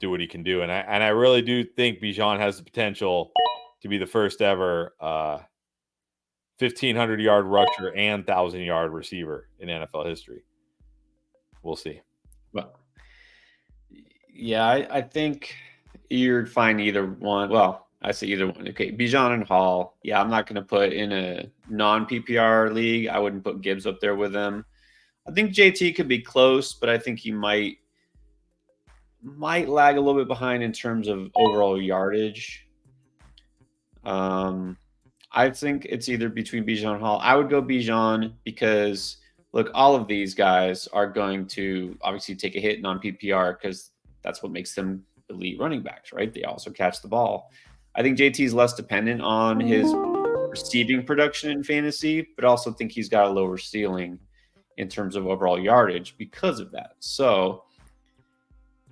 do what he can do. And I really do think Bijan has the potential to be the first ever 1,500-yard rusher and 1,000-yard receiver in NFL history. We'll see. Well, yeah, I think you're fine either one. Well, I say either one. Okay, Bijan and Hall. Yeah, I'm not going to put in a non-PPR league. I wouldn't put Gibbs up there with them. I think JT could be close, but I think he might lag a little bit behind in terms of overall yardage. I think it's either between Bijan and Hall. I would go Bijan because, look, all of these guys are going to obviously take a hit non-PPR because that's what makes them elite running backs, right? They also catch the ball. I think JT is less dependent on his receiving production in fantasy, but also think he's got a lower ceiling in terms of overall yardage because of that. So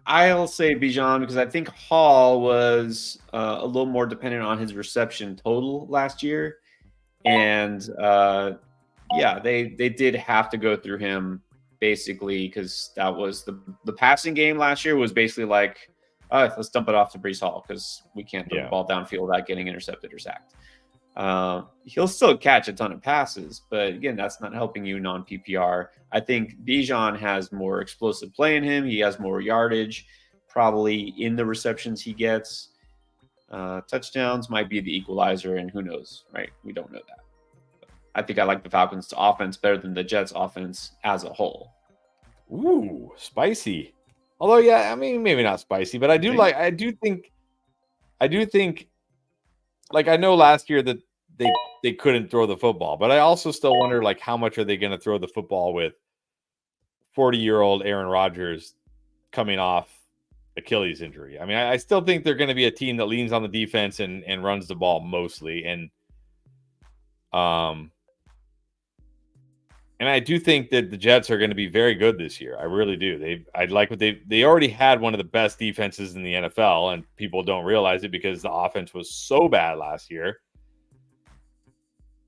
I'll say Bijan because I think Hall was a little more dependent on his reception total last year. And yeah, they did have to go through him basically because that was the passing game last year was basically like, let's dump it off to Breece Hall because we can't throw the ball downfield without getting intercepted or sacked. He'll still catch a ton of passes, but again, that's not helping you non-PPR. I think Bijan has more explosive play in him. He has more yardage, probably in the receptions he gets. Touchdowns might be the equalizer, and who knows, right? We don't know that. But I think I like the Falcons' offense better than the Jets' offense as a whole. Ooh, spicy. Although, yeah, I mean, maybe not spicy, but I do think, like, I know last year that they couldn't throw the football, but I also still wonder, like, how much are they going to throw the football with 40-year-old Aaron Rodgers coming off Achilles injury? I mean, I still think they're going to be a team that leans on the defense and runs the ball mostly. And I do think that the Jets are going to be very good this year. I really do. I like what they already had one of the best defenses in the NFL, and people don't realize it because the offense was so bad last year.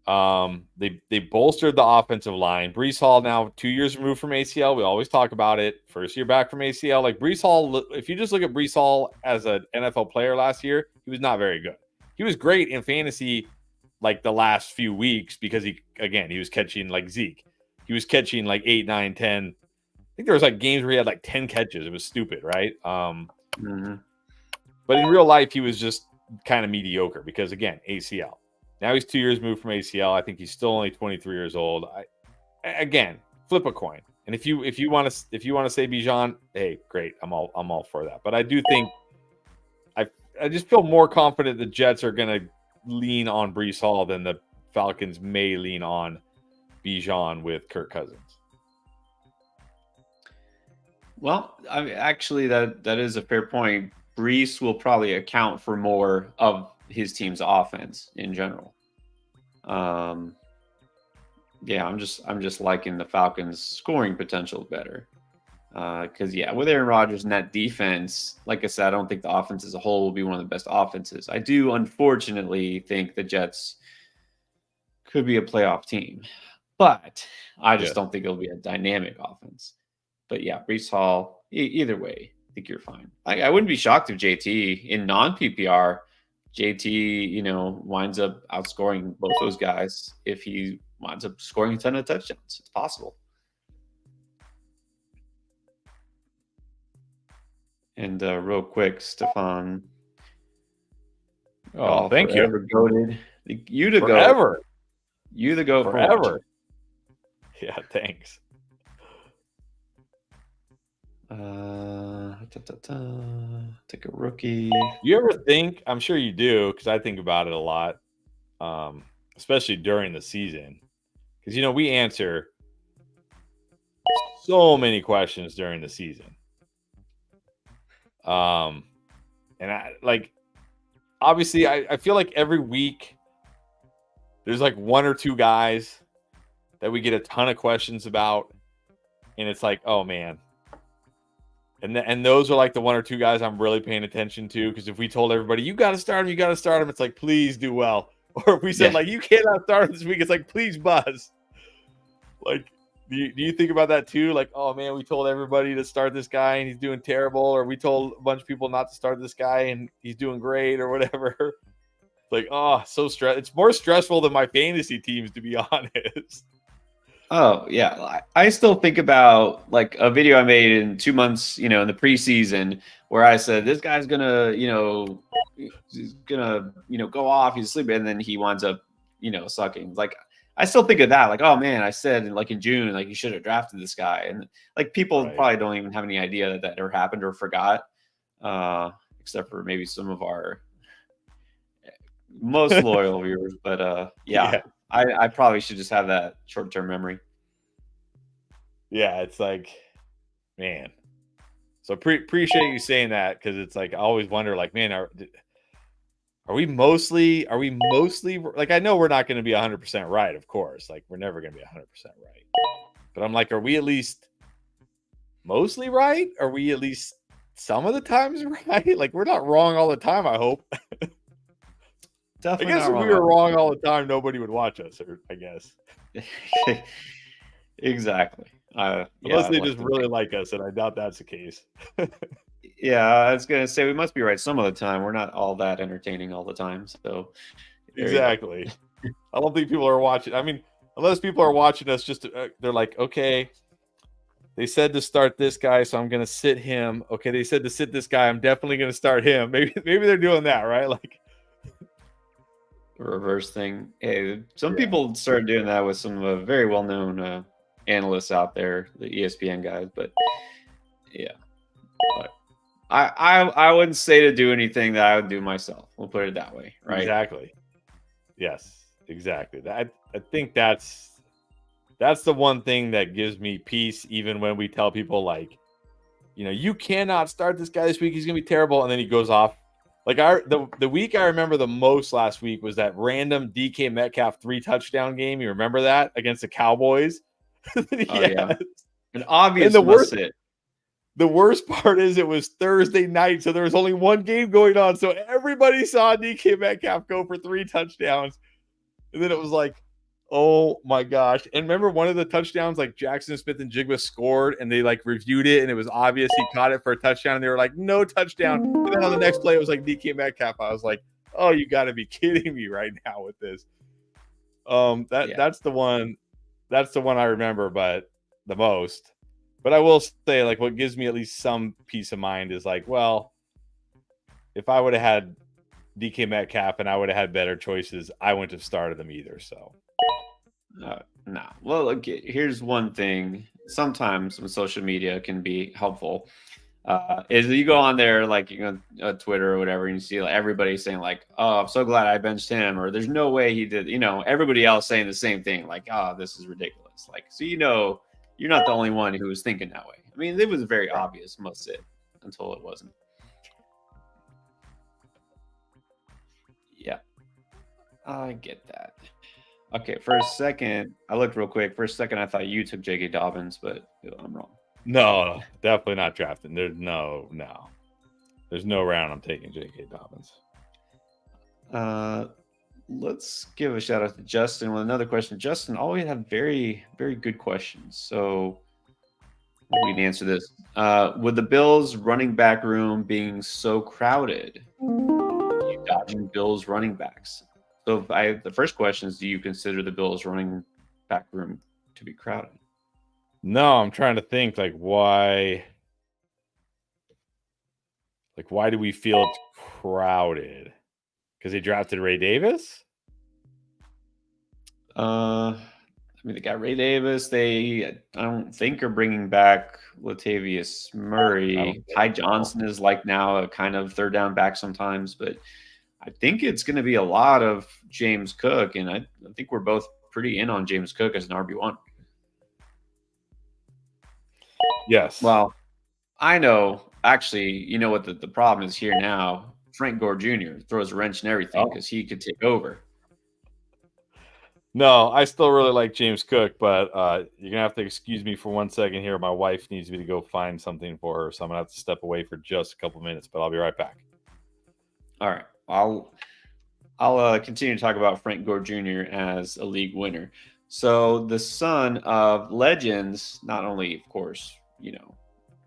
They bolstered the offensive line. Breece Hall now 2 years removed from ACL. We always talk about it. First year back from ACL. Like Breece Hall, if you just look at Breece Hall as an NFL player last year, he was not very good. He was great in fantasy like the last few weeks because he was catching like Zeke. He was catching like 8, 9, 10. I think there was like games where he had like 10 catches. It was stupid, right? But in real life, he was just kind of mediocre because, again, ACL. Now he's 2 years moved from ACL. I think he's still only 23 years old. Again, flip a coin. And if you want to say Bijan, hey, great. I'm all for that. But I do think I just feel more confident the Jets are going to lean on Breece Hall than the Falcons may lean on Bijan with Kirk Cousins. Well, I mean, actually, that is a fair point. Breece will probably account for more of his team's offense in general. Yeah, I'm just liking the Falcons' scoring potential better. Because with Aaron Rodgers and that defense, like I said, I don't think the offense as a whole will be one of the best offenses. I do, unfortunately, think the Jets could be a playoff team, but I just don't think it'll be a dynamic offense. But yeah, Breece Hall, either way, I think you're fine. I wouldn't be shocked if JT in non-PPR, JT, winds up outscoring both those guys if he winds up scoring a ton of touchdowns. It's possible. And real quick, Stefan. Oh, thank you. Goated. You to forever. Go. You the go forever. Yeah, thanks. Take a rookie. You ever think? I'm sure you do, because I think about it a lot, especially during the season. Because we answer so many questions during the season. And obviously I feel like every week there's like one or two guys that we get a ton of questions about, and it's like, oh man. And those are like the one or two guys I'm really paying attention to, because if we told everybody, you got to start him, it's like, please do well. Or if we said, like, you cannot start him this week, it's like, please buzz. Like, do you think about that too? Like, oh man, we told everybody to start this guy and he's doing terrible, or we told a bunch of people not to start this guy and he's doing great, or whatever. Like, oh, so it's more stressful than my fantasy teams, to be honest. Oh yeah, I still think about like a video I made in 2 months, in the preseason, where I said this guy's gonna, go off, he's sleeping, and then he winds up, sucking. Like, I still think of that, like, oh man, I said like in June, like you should have drafted this guy, and like people probably don't even have any idea that ever happened or forgot, except for maybe some of our most loyal viewers. But yeah. I probably should just have that short-term memory. Yeah, it's like, man. So appreciate you saying that, because it's like I always wonder, like, man, are we mostly like, I know we're not going to be 100% right, of course. Like, we're never going to be 100% right. But I'm like, are we at least mostly right? Are we at least some of the times right? Like, we're not wrong all the time, I hope. Definitely. I guess if we were wrong all the time, nobody would watch us, I guess. Exactly. Unless they just really like us, and I doubt that's the case. Yeah, I was going to say we must be right some of the time. We're not all that entertaining all the time. So There you go. Exactly. I don't think people are watching. I mean, unless people are watching us, just they're like, okay, they said to start this guy, so I'm going to sit him. Okay, they said to sit this guy, I'm definitely going to start him. Maybe they're doing that, right? Like Reverse thing. Hey, some yeah. people started doing that with some very well-known analysts out there, the ESPN guys. But yeah, but I wouldn't say to do anything that I would do myself. We'll put it that way, right? Exactly. Yes, exactly. I think that's the one thing that gives me peace, even when we tell people like, you cannot start this guy this week. He's gonna be terrible, and then he goes off. Like the week I remember the most last week was that random DK Metcalf 3 touchdown game. You remember that against the Cowboys? Oh yeah, Yes. an And obvious must sit. the worst part is it was Thursday night, so there was only one game going on. So everybody saw DK Metcalf go for 3 touchdowns. And then it was like, oh my gosh. And remember one of the touchdowns, like Jackson Smith and Jigba scored, and they like reviewed it, and it was obvious he caught it for a touchdown. And they were like, no touchdown. And then on the next play, it was like DK Metcalf. I was like, oh, you got to be kidding me right now with this. That's the one. That's the one I remember, but the most. But I will say, like, what gives me at least some peace of mind is like, well, if I would have had DK Metcalf and I would have had better choices, I wouldn't have started them either. So, No. Well, look, here's one thing. Sometimes when social media can be helpful, is you go on there like Twitter or whatever, and you see like everybody saying like, "Oh, I'm so glad I benched him," or "There's no way he did." Everybody else saying the same thing, like, "Oh, this is ridiculous." Like, so you're not the only one who was thinking that way. I mean, it was very obvious, must sit, until it wasn't. Yeah, I get that. Okay, for a second, I looked real quick. For a second, I thought you took J.K. Dobbins, but I'm wrong. no, definitely not drafting. There's no round I'm taking J.K. Dobbins. Let's give a shout out to Justin with another question. Justin always have very, very good questions. So we can answer this. With the Bills running back room being so crowded, are you dodging Bills running backs? So the first question is, do you consider the Bills running back room to be crowded? No, I'm trying to think like why do we feel it's crowded? Because they drafted Ray Davis? I mean, they got Ray Davis. I don't think are bringing back Latavius Murray. Ty Johnson is like now a kind of third down back sometimes, but I think it's going to be a lot of James Cook, and I think we're both pretty in on James Cook as an RB1. Yes. Well, I know. Actually, you know what the problem is here now? Frank Gore Jr. throws a wrench in everything because he could take over. No, I still really like James Cook, but you're gonna have to excuse me for 1 second here. My wife needs me to go find something for her, so I'm gonna have to step away for just a couple minutes. But I'll be right back. All right, I'll continue to talk about Frank Gore Jr. as a league winner. So the son of legends, not only of course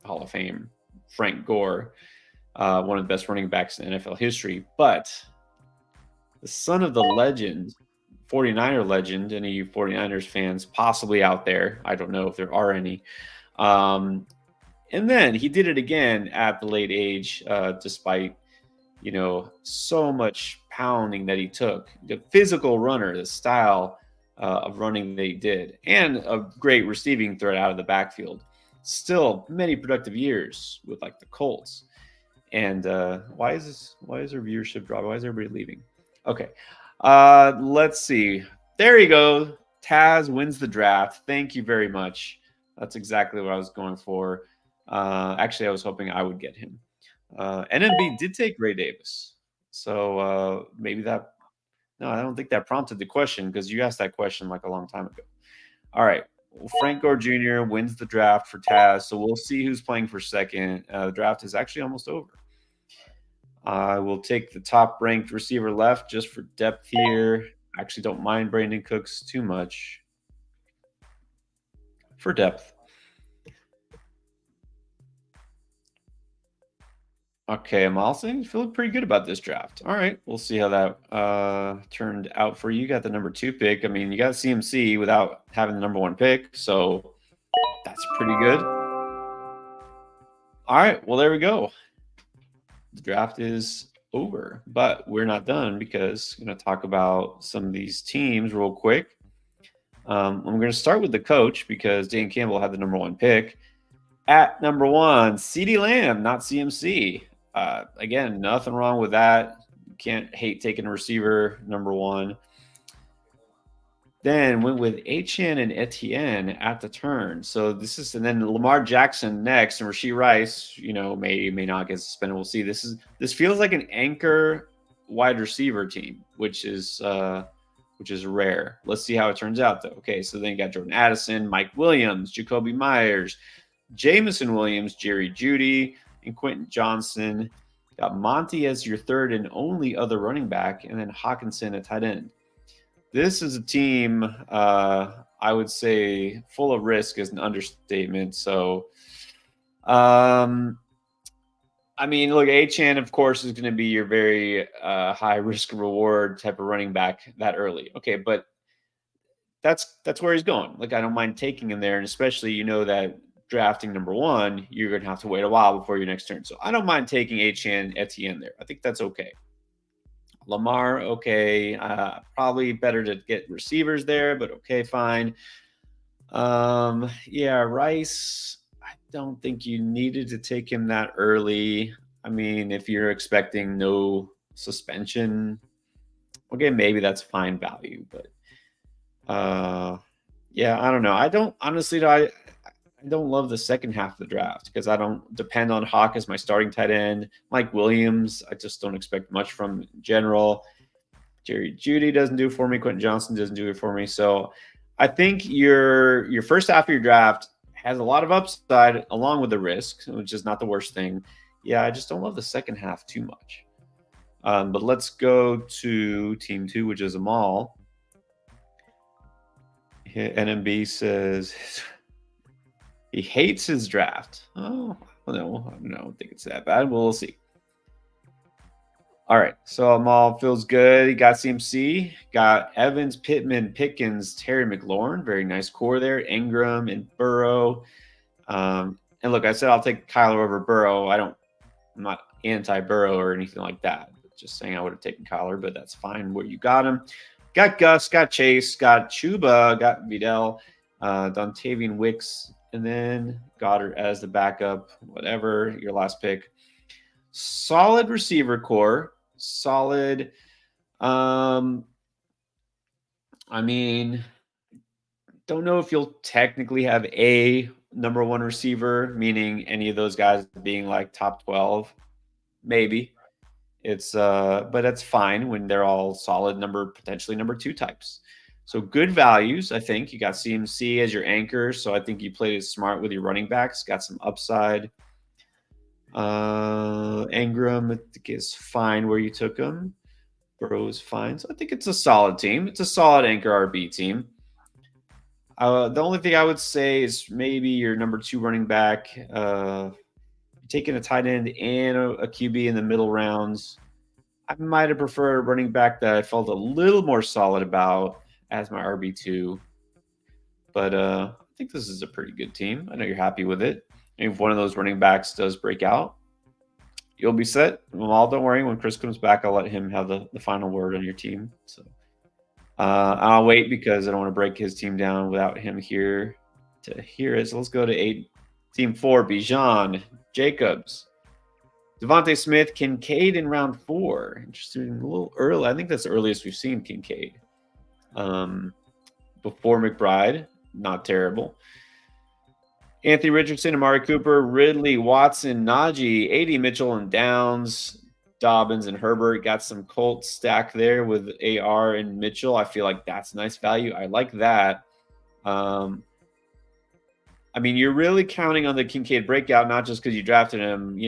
Hall of Fame Frank Gore, one of the best running backs in NFL history, but the son of the legend, 49er legend, any 49ers fans possibly out there, I don't know if there are any. And then he did it again at the late age, despite, so much pounding that he took. The physical runner, the style of running they did, and a great receiving threat out of the backfield. Still many productive years with like the Colts. And why is our viewership dropping? Why is everybody leaving? Okay. Let's see. There you go. Taz wins the draft. Thank you very much. That's exactly what I was going for. Actually, I was hoping I would get him. NMB did take Ray Davis. So maybe that. No, I don't think that prompted the question because you asked that question like a long time ago. All right. Well, Frank Gore Jr. wins the draft for Taz. So we'll see who's playing for second. The draft is actually almost over. I will take the top ranked receiver left just for depth here. Actually, don't mind Brandon Cooks too much for depth. Okay, I'm also feeling pretty good about this draft. All right, we'll see how that turned out for you. You got the number 2 pick. I mean, you got CMC without having the number 1 pick, so that's pretty good. All right, well there we go. The draft is over, but we're not done because I'm going to talk about some of these teams real quick. I'm going to start with the coach because Dan Campbell had the number 1 pick. At number 1, CeeDee Lamb, not CMC. Again, nothing wrong with that. Can't hate taking a receiver, number 1. Then went with Achane and Etienne at the turn. So this is, and then Lamar Jackson next, and Rashee Rice, may not get suspended. We'll see. This feels like an anchor wide receiver team, which is rare. Let's see how it turns out, though. Okay, so then you got Jordan Addison, Mike Williams, Jacoby Myers, Jameson Williams, Jerry Jeudy, and Quentin Johnson. Got Monty as your third and only other running back, and then Hawkinson at tight end. This is a team, I would say, full of risk is an understatement. So, I mean, look, Achane, of course, is going to be your very high risk reward type of running back that early. Okay, but that's where he's going. Like, I don't mind taking him there, and especially that drafting number 1, you're going to have to wait a while before your next turn. So I don't mind taking Achane Etienne there. I think that's okay. Lamar, okay. Probably better to get receivers there, but okay, fine. Yeah, Rice, I don't think you needed to take him that early. I mean, if you're expecting no suspension, okay, maybe that's fine value, but yeah, I don't know. I don't love the second half of the draft because I don't depend on Hawk as my starting tight end. Mike Williams, I just don't expect much from in general. Jerry Jeudy doesn't do it for me. Quentin Johnson doesn't do it for me. So I think your first half of your draft has a lot of upside along with the risk, which is not the worst thing. Yeah, I just don't love the second half too much. But let's go to team 2, which is Amal. NMB says he hates his draft. Oh, no, I don't think it's that bad. We'll see. All right, so Amal feels good. He got CMC, got Evans, Pittman, Pickens, Terry McLaurin. Very nice core there. Ingram and Burrow. And look, I said I'll take Kyler over Burrow. I'm not anti-Burrow or anything like that. Just saying I would have taken Kyler, but that's fine where you got him. Got Gus, got Chase, got Chuba, got Vidal, Dontavian Wicks, and then Goddard as the backup, whatever, your last pick. Solid receiver core. Solid. I mean, don't know if you'll technically have a number 1 receiver, meaning any of those guys being like top 12. Maybe. It's but that's fine when they're all solid potentially number 2 types. So good values, I think. You got CMC as your anchor, so I think you played it smart with your running backs. Got some upside. Ingram, I think, is fine where you took him. Burrow is fine. So I think it's a solid team. It's a solid anchor RB team. The only thing I would say is maybe your number 2 running back, taking a tight end and a QB in the middle rounds. I might have preferred a running back that I felt a little more solid about as my RB2. But I think this is a pretty good team. I know you're happy with it. And if one of those running backs does break out, you'll be set. Well, don't worry. When Chris comes back, I'll let him have the final word on your team. So I'll wait because I don't want to break his team down without him here to hear it. So let's go to team 4, Bijan, Jacobs, Devontae Smith, Kincaid in round 4. Interesting, a little early. I think that's the earliest we've seen Kincaid. Before McBride, not terrible. Anthony Richardson, Amari Cooper, Ridley, Watson, Najee, A.D. Mitchell, and Downs, Dobbins, and Herbert. Got some Colts stack there with AR and Mitchell. I feel like that's nice value. I like that. I mean, you're really counting on the Kincaid breakout, not just because you drafted him,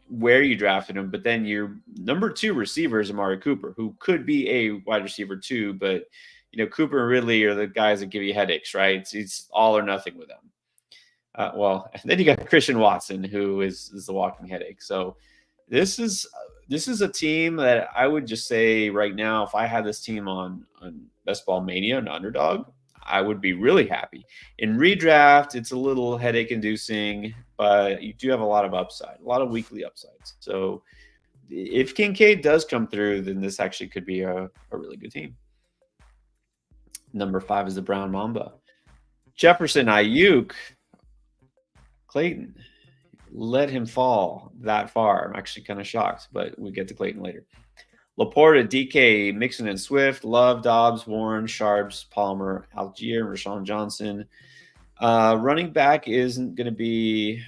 where you drafted him, but then your number 2 receiver is Amari Cooper, who could be a wide receiver too, but Cooper and Ridley are the guys that give you headaches, right? It's all or nothing with them. Well, then you got Christian Watson, who is the walking headache. So This is a team that I would just say right now, if I had this team on Best Ball Mania and Underdog, I would be really happy. In redraft, it's a little headache inducing, but you do have a lot of upside, a lot of weekly upsides. So if Kincaid does come through, then this actually could be a really good team. Number 5 is the Brown Mamba. Jefferson, Ayuk, Clayton. Let him fall that far. I'm actually kind of shocked, but we get to Clayton later. Laporta, DK, Mixon and Swift, Love, Dobbs, Warren, Sharps, Palmer, Algier, Rashawn Johnson. Running back isn't going to be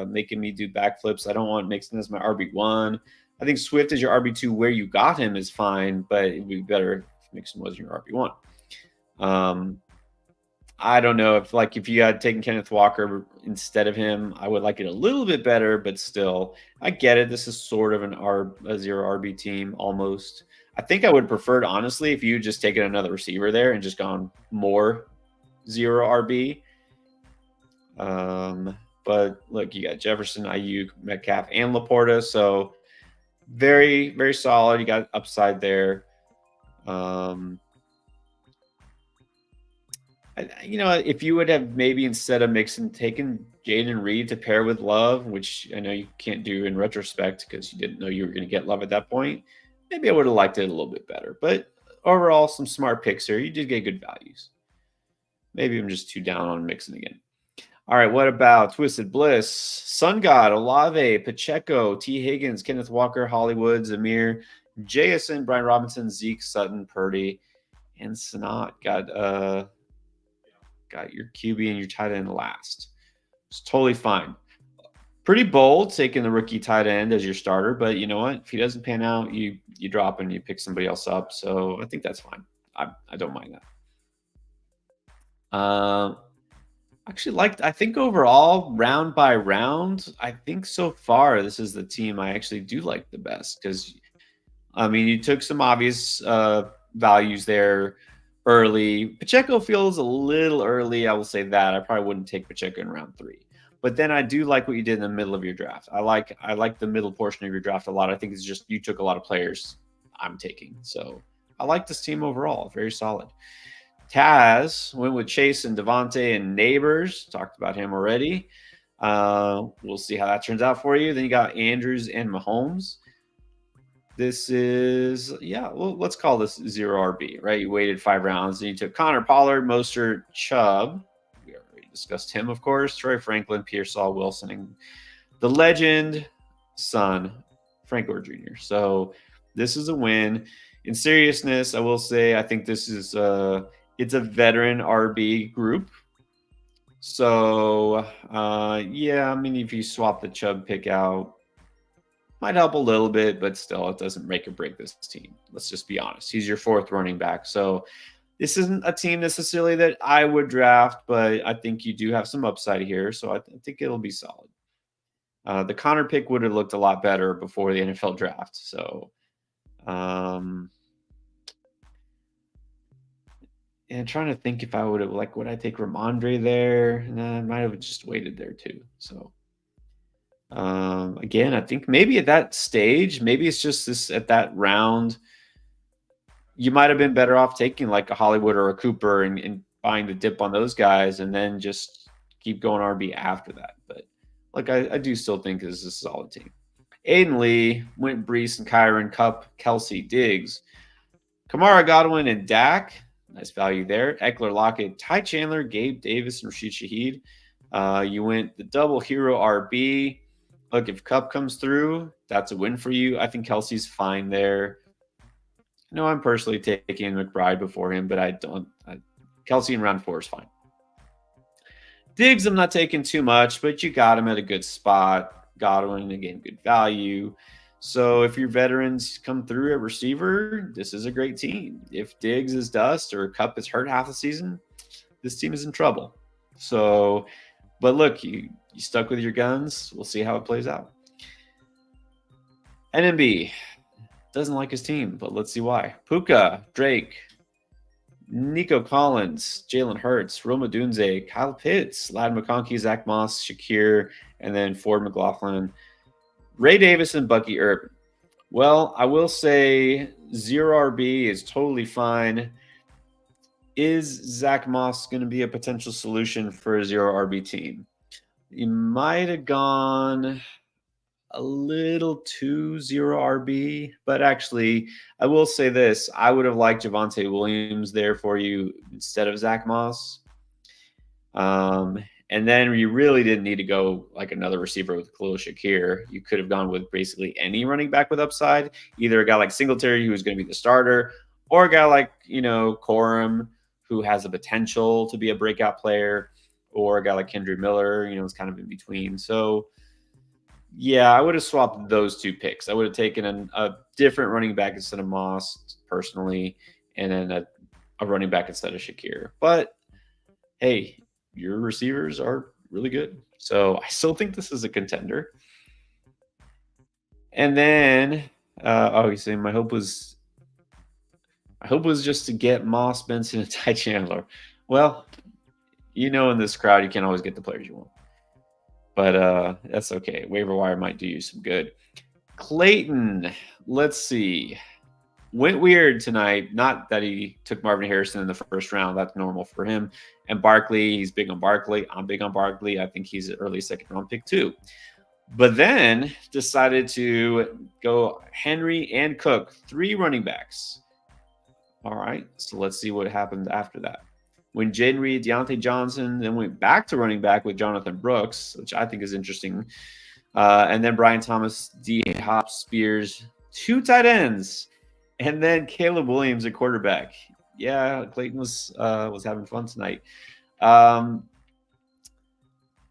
making me do backflips. I don't want Mixon as my RB1. I think Swift is your RB2 where you got him is fine, but it would be better if Mixon was your RB1. I don't know if you had taken Kenneth Walker instead of him, I would like it a little bit better, but still, I get it. This is sort of a zero RB team almost. I think I would prefer it, honestly, if you just taken another receiver there and just gone more zero RB. But look, you got Jefferson, Ayuk, Metcalf, and Laporta, so very, very solid. You got upside there. If you would have maybe instead of Mixon taken Jaden Reed to pair with Love, which I know you can't do in retrospect because you didn't know you were going to get Love at that point, maybe I would have liked it a little bit better. But overall, some smart picks here. You did get good values. Maybe I'm just too down on Mixon again. All right, what about Twisted Bliss? Sun God, Olave, Pacheco, T. Higgins, Kenneth Walker, Hollywood, Zamir, JSN, Brian Robinson, Zeke, Sutton, Purdy, and Sanat. Got your QB and your tight end last. It's totally fine. Pretty bold taking the rookie tight end as your starter, but you know what? If he doesn't pan out, you drop and you pick somebody else up. So I think that's fine. I don't mind that. I think overall, round by round, I think so far this is the team I actually do like the best because, you took some obvious values there early. Pacheco feels a little early. I will say that. I probably wouldn't take Pacheco in round 3. But then I do like what you did in the middle of your draft. I like the middle portion of your draft a lot. I think it's just you took a lot of players I'm taking. So I like this team overall. Very solid. Taz went with Chase and Devontae and Neighbors. Talked about him already. We'll see how that turns out for you. Then you got Andrews and Mahomes. This is, let's call this zero RB, right? You waited 5 rounds and you took Connor, Pollard, Mostert, Chubb. We already discussed him, of course. Troy Franklin, Pearsall, Wilson, and the legend, son, Frank Gore Jr. So this is a win. In seriousness, I will say I think this is it's a veteran RB group. So, if you swap the Chubb pick out, might help a little bit, but still, it doesn't make or break this team. Let's just be honest. He's your 4th running back. So this isn't a team necessarily that I would draft, but I think you do have some upside here. So I think it'll be solid. The Connor pick would have looked a lot better before the NFL draft. So, and trying to think if I would have, would I take Ramondre there? Nah, I might have just waited there too. So, again, I think maybe at that stage, maybe it's just this at that round, you might have been better off taking like a Hollywood or a Cooper and buying the dip on those guys and then just keep going RB after that. But I do still think this is a solid team. Aiden Lee went Brees and Kyron, Cup, Kelsey, Diggs, Kamara, Godwin, and Dak. Nice value there. Eckler, Lockett, Ty Chandler, Gabe Davis, and Rashid Shaheed. You went the double hero RB. Look, if Cup comes through, that's a win for you. I think Kelsey's fine there. No, I'm personally taking McBride before him, but Kelsey in round 4 is fine. Diggs, I'm not taking too much, but you got him at a good spot. Godwin, again, good value. So if your veterans come through at receiver, this is a great team. If Diggs is dust or Cup is hurt half the season, this team is in trouble. So, but look, you stuck with your guns. We'll see how it plays out. NMB doesn't like his team, but let's see why. Puka, Drake, Nico Collins, Jalen Hurts, Roma Dunze, Kyle Pitts, Lad McConkey, Zach Moss, Shakir, and then Ford McLaughlin. Ray Davis and Bucky Urban. Well, I will say 0 RB is totally fine. Is Zach Moss going to be a potential solution for a 0 RB team? You might have gone a little too 0 RB, but actually, I will say this. I would have liked Javonte Williams there for you instead of Zach Moss. And then you really didn't need to go like another receiver with Khalil Shakir. You could have gone with basically any running back with upside, either a guy like Singletary, who is going to be the starter, or a guy like, Corum, who has the potential to be a breakout player, or a guy like Kendrick Miller, it's kind of in between. So, yeah, I would have swapped those two picks. I would have taken a different running back instead of Moss, personally, and then a running back instead of Shakir. But, hey, your receivers are really good. So I still think this is a contender. And then, obviously, my hope was just to get Moss, Benson, and Ty Chandler. Well, in this crowd, you can't always get the players you want. But that's okay. Waiver wire might do you some good. Clayton, let's see. Went weird tonight. Not that he took Marvin Harrison in the first round. That's normal for him. And Barkley, he's big on Barkley. I'm big on Barkley. I think he's an early second round pick too. But then decided to go Henry and Cook, 3 running backs. All right. So let's see what happened after that. When Jaden Reed, Deontay Johnson, then went back to running back with Jonathan Brooks, which I think is interesting. And then Brian Thomas, D. Hop, Spears, 2 tight ends. And then Caleb Williams at quarterback. Yeah, Clayton was having fun tonight.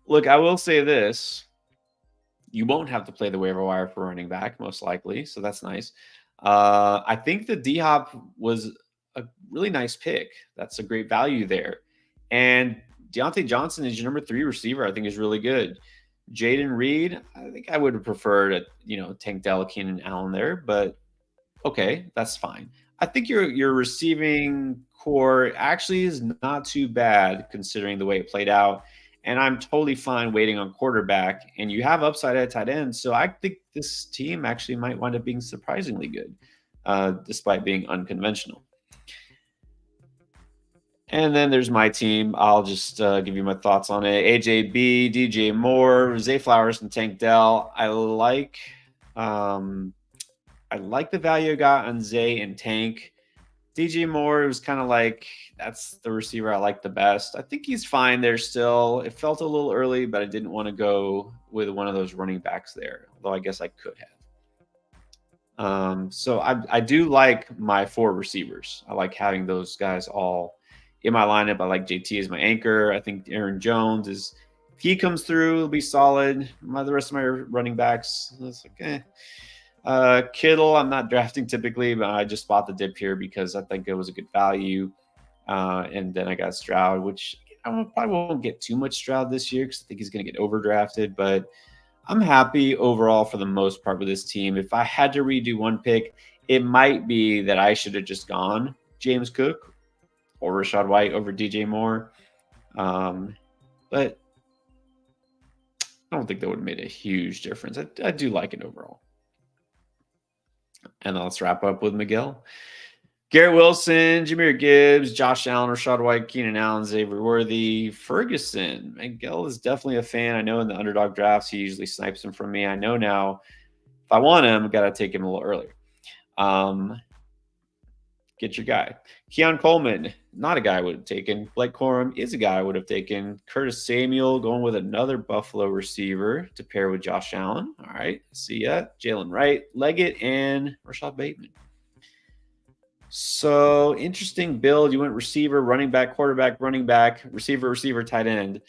Look, I will say this. You won't have to play the waiver wire for running back, most likely. So that's nice. I think the D-Hop was a really nice pick. That's a great value there. And Deontay Johnson is your number 3 receiver. I think is really good. Jaden Reed, I think I would have preferred, Tank Dell, Keenan Allen there, but okay, that's fine. I think your receiving core actually is not too bad considering the way it played out. And I'm totally fine waiting on quarterback. And you have upside at tight end. So I think this team actually might wind up being surprisingly good, despite being unconventional. And then there's my team. I'll just give you my thoughts on it. AJB, DJ Moore, Zay Flowers, and Tank Dell. I like the value I got on Zay and Tank. DJ Moore was kind of like, that's the receiver I like the best. I think he's fine there still. It felt a little early, but I didn't want to go with one of those running backs there, although I guess I could have. So I do like my 4 receivers. I like having those guys all in my lineup. I like JT as my anchor. I think Aaron Jones is, if he comes through, it'll be solid. The rest of my running backs, it's okay. Kittle, I'm not drafting typically, but I just bought the dip here because I think it was a good value. And then I got Stroud, which I probably won't get too much Stroud this year because I think he's going to get overdrafted. But I'm happy overall for the most part with this team. If I had to redo one pick, it might be that I should have just gone James Cook or Rachaad White over DJ Moore. But I don't think that would have made a huge difference. I do like it overall. And let's wrap up with Miguel. Garrett Wilson, Jahmyr Gibbs, Josh Allen, Rachaad White, Keenan Allen, Xavier Worthy, Ferguson. Miguel is definitely a fan. I know in the underdog drafts, he usually snipes him from me. I know now if I want him, I've got to take him a little earlier. Get your guy. Keon Coleman, not a guy I would have taken. Blake Corum is a guy I would have taken. Curtis Samuel going with another Buffalo receiver to pair with Josh Allen. All right. See ya. Jalen Wright, Leggett, and Rashad Bateman. So interesting build. You went receiver, running back, quarterback, running back, receiver, tight end.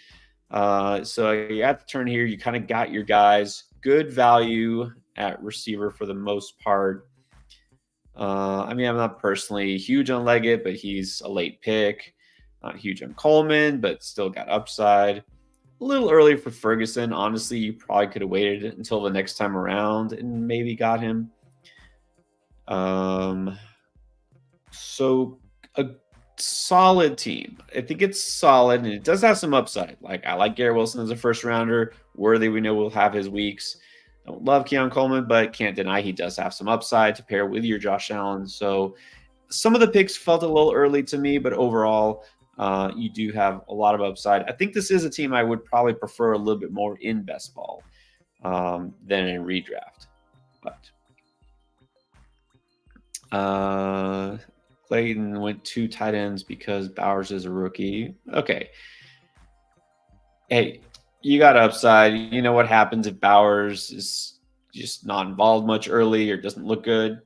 So you at the turn here, you kind of got your guys. Good value at receiver for the most part. I'm not personally huge on Leggett, but he's a late pick. Not huge on Coleman, but still got upside. A little early for Ferguson. Honestly, you probably could have waited until the next time around and maybe got him. So a solid team. I think it's solid, and it does have some upside. Like I like Garrett Wilson as a first rounder. Worthy, we know will have his weeks. Don't love Keon Coleman, but can't deny he does have some upside to pair with your Josh Allen. So some of the picks felt a little early to me, but overall, you do have a lot of upside. I think this is a team I would probably prefer a little bit more in best ball than in redraft. But Clayton went 2 tight ends because Bowers is a rookie. Okay. Hey, you got upside. You know what happens if Bowers is just not involved much early or doesn't look good?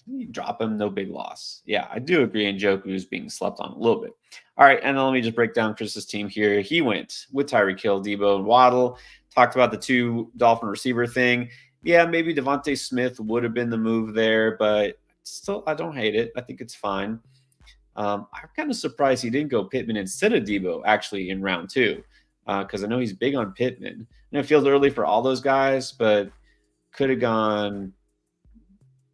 You drop him, no big loss. Yeah, I do agree. Njoku's being slept on a little bit. All right, and then let me just break down Chris's team here. He went with Tyreek Hill, Debo, and Waddle. Talked about the 2 Dolphin receiver thing. Yeah, maybe Devontae Smith would have been the move there, but still, I don't hate it. I think it's fine. I'm kind of surprised he didn't go Pittman instead of Debo actually in round 2, because I know he's big on Pittman. And it feels early for all those guys, but could have gone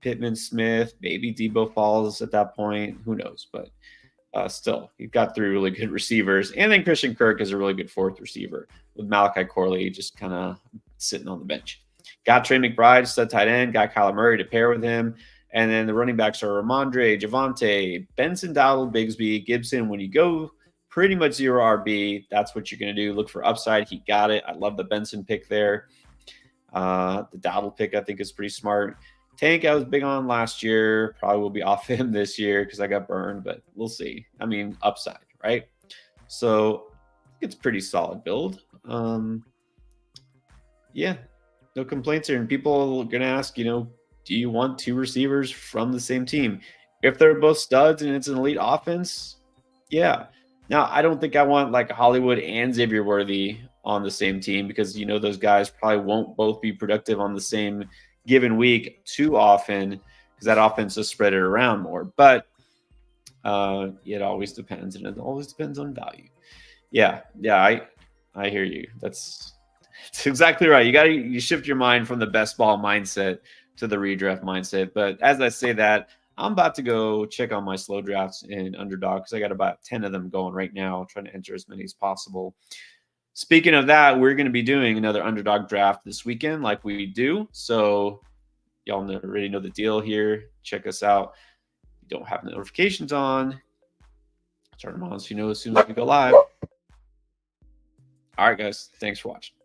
Pittman, Smith, maybe Debo falls at that point. Who knows? But still, you've got 3 really good receivers. And then Christian Kirk is a really good 4th receiver with Malachi Corley just kind of sitting on the bench. Got Trey McBride, stud tight end. Got Kyler Murray to pair with him. And then the running backs are Ramondre, Javonte, Benson, Dowdle, Bigsby, Gibson. When you go pretty much 0 RB, that's what you're going to do. Look for upside. He got it. I love the Benson pick there. The Dowdle pick, I think, is pretty smart. Tank, I was big on last year. Probably will be off him this year because I got burned, but we'll see. I mean, upside, right? So it's pretty solid build. Yeah, no complaints here. And people are going to ask, do you want 2 receivers from the same team? If they're both studs and it's an elite offense, yeah. Now, I don't think I want like Hollywood and Xavier Worthy on the same team because, those guys probably won't both be productive on the same given week too often because that offense is spread it around more. But it always depends, and it always depends on value. Yeah, I hear you. That's exactly right. You shift your mind from the best ball mindset to the redraft mindset. But as I say that, I'm about to go check on my slow drafts in Underdog because I got about 10 of them going right now, trying to enter as many as possible. Speaking of that, we're going to be doing another Underdog draft this weekend like we do. So y'all already know the deal here. Check us out. If you don't have notifications on, turn them on so you know as soon as we go live. All right, guys. Thanks for watching.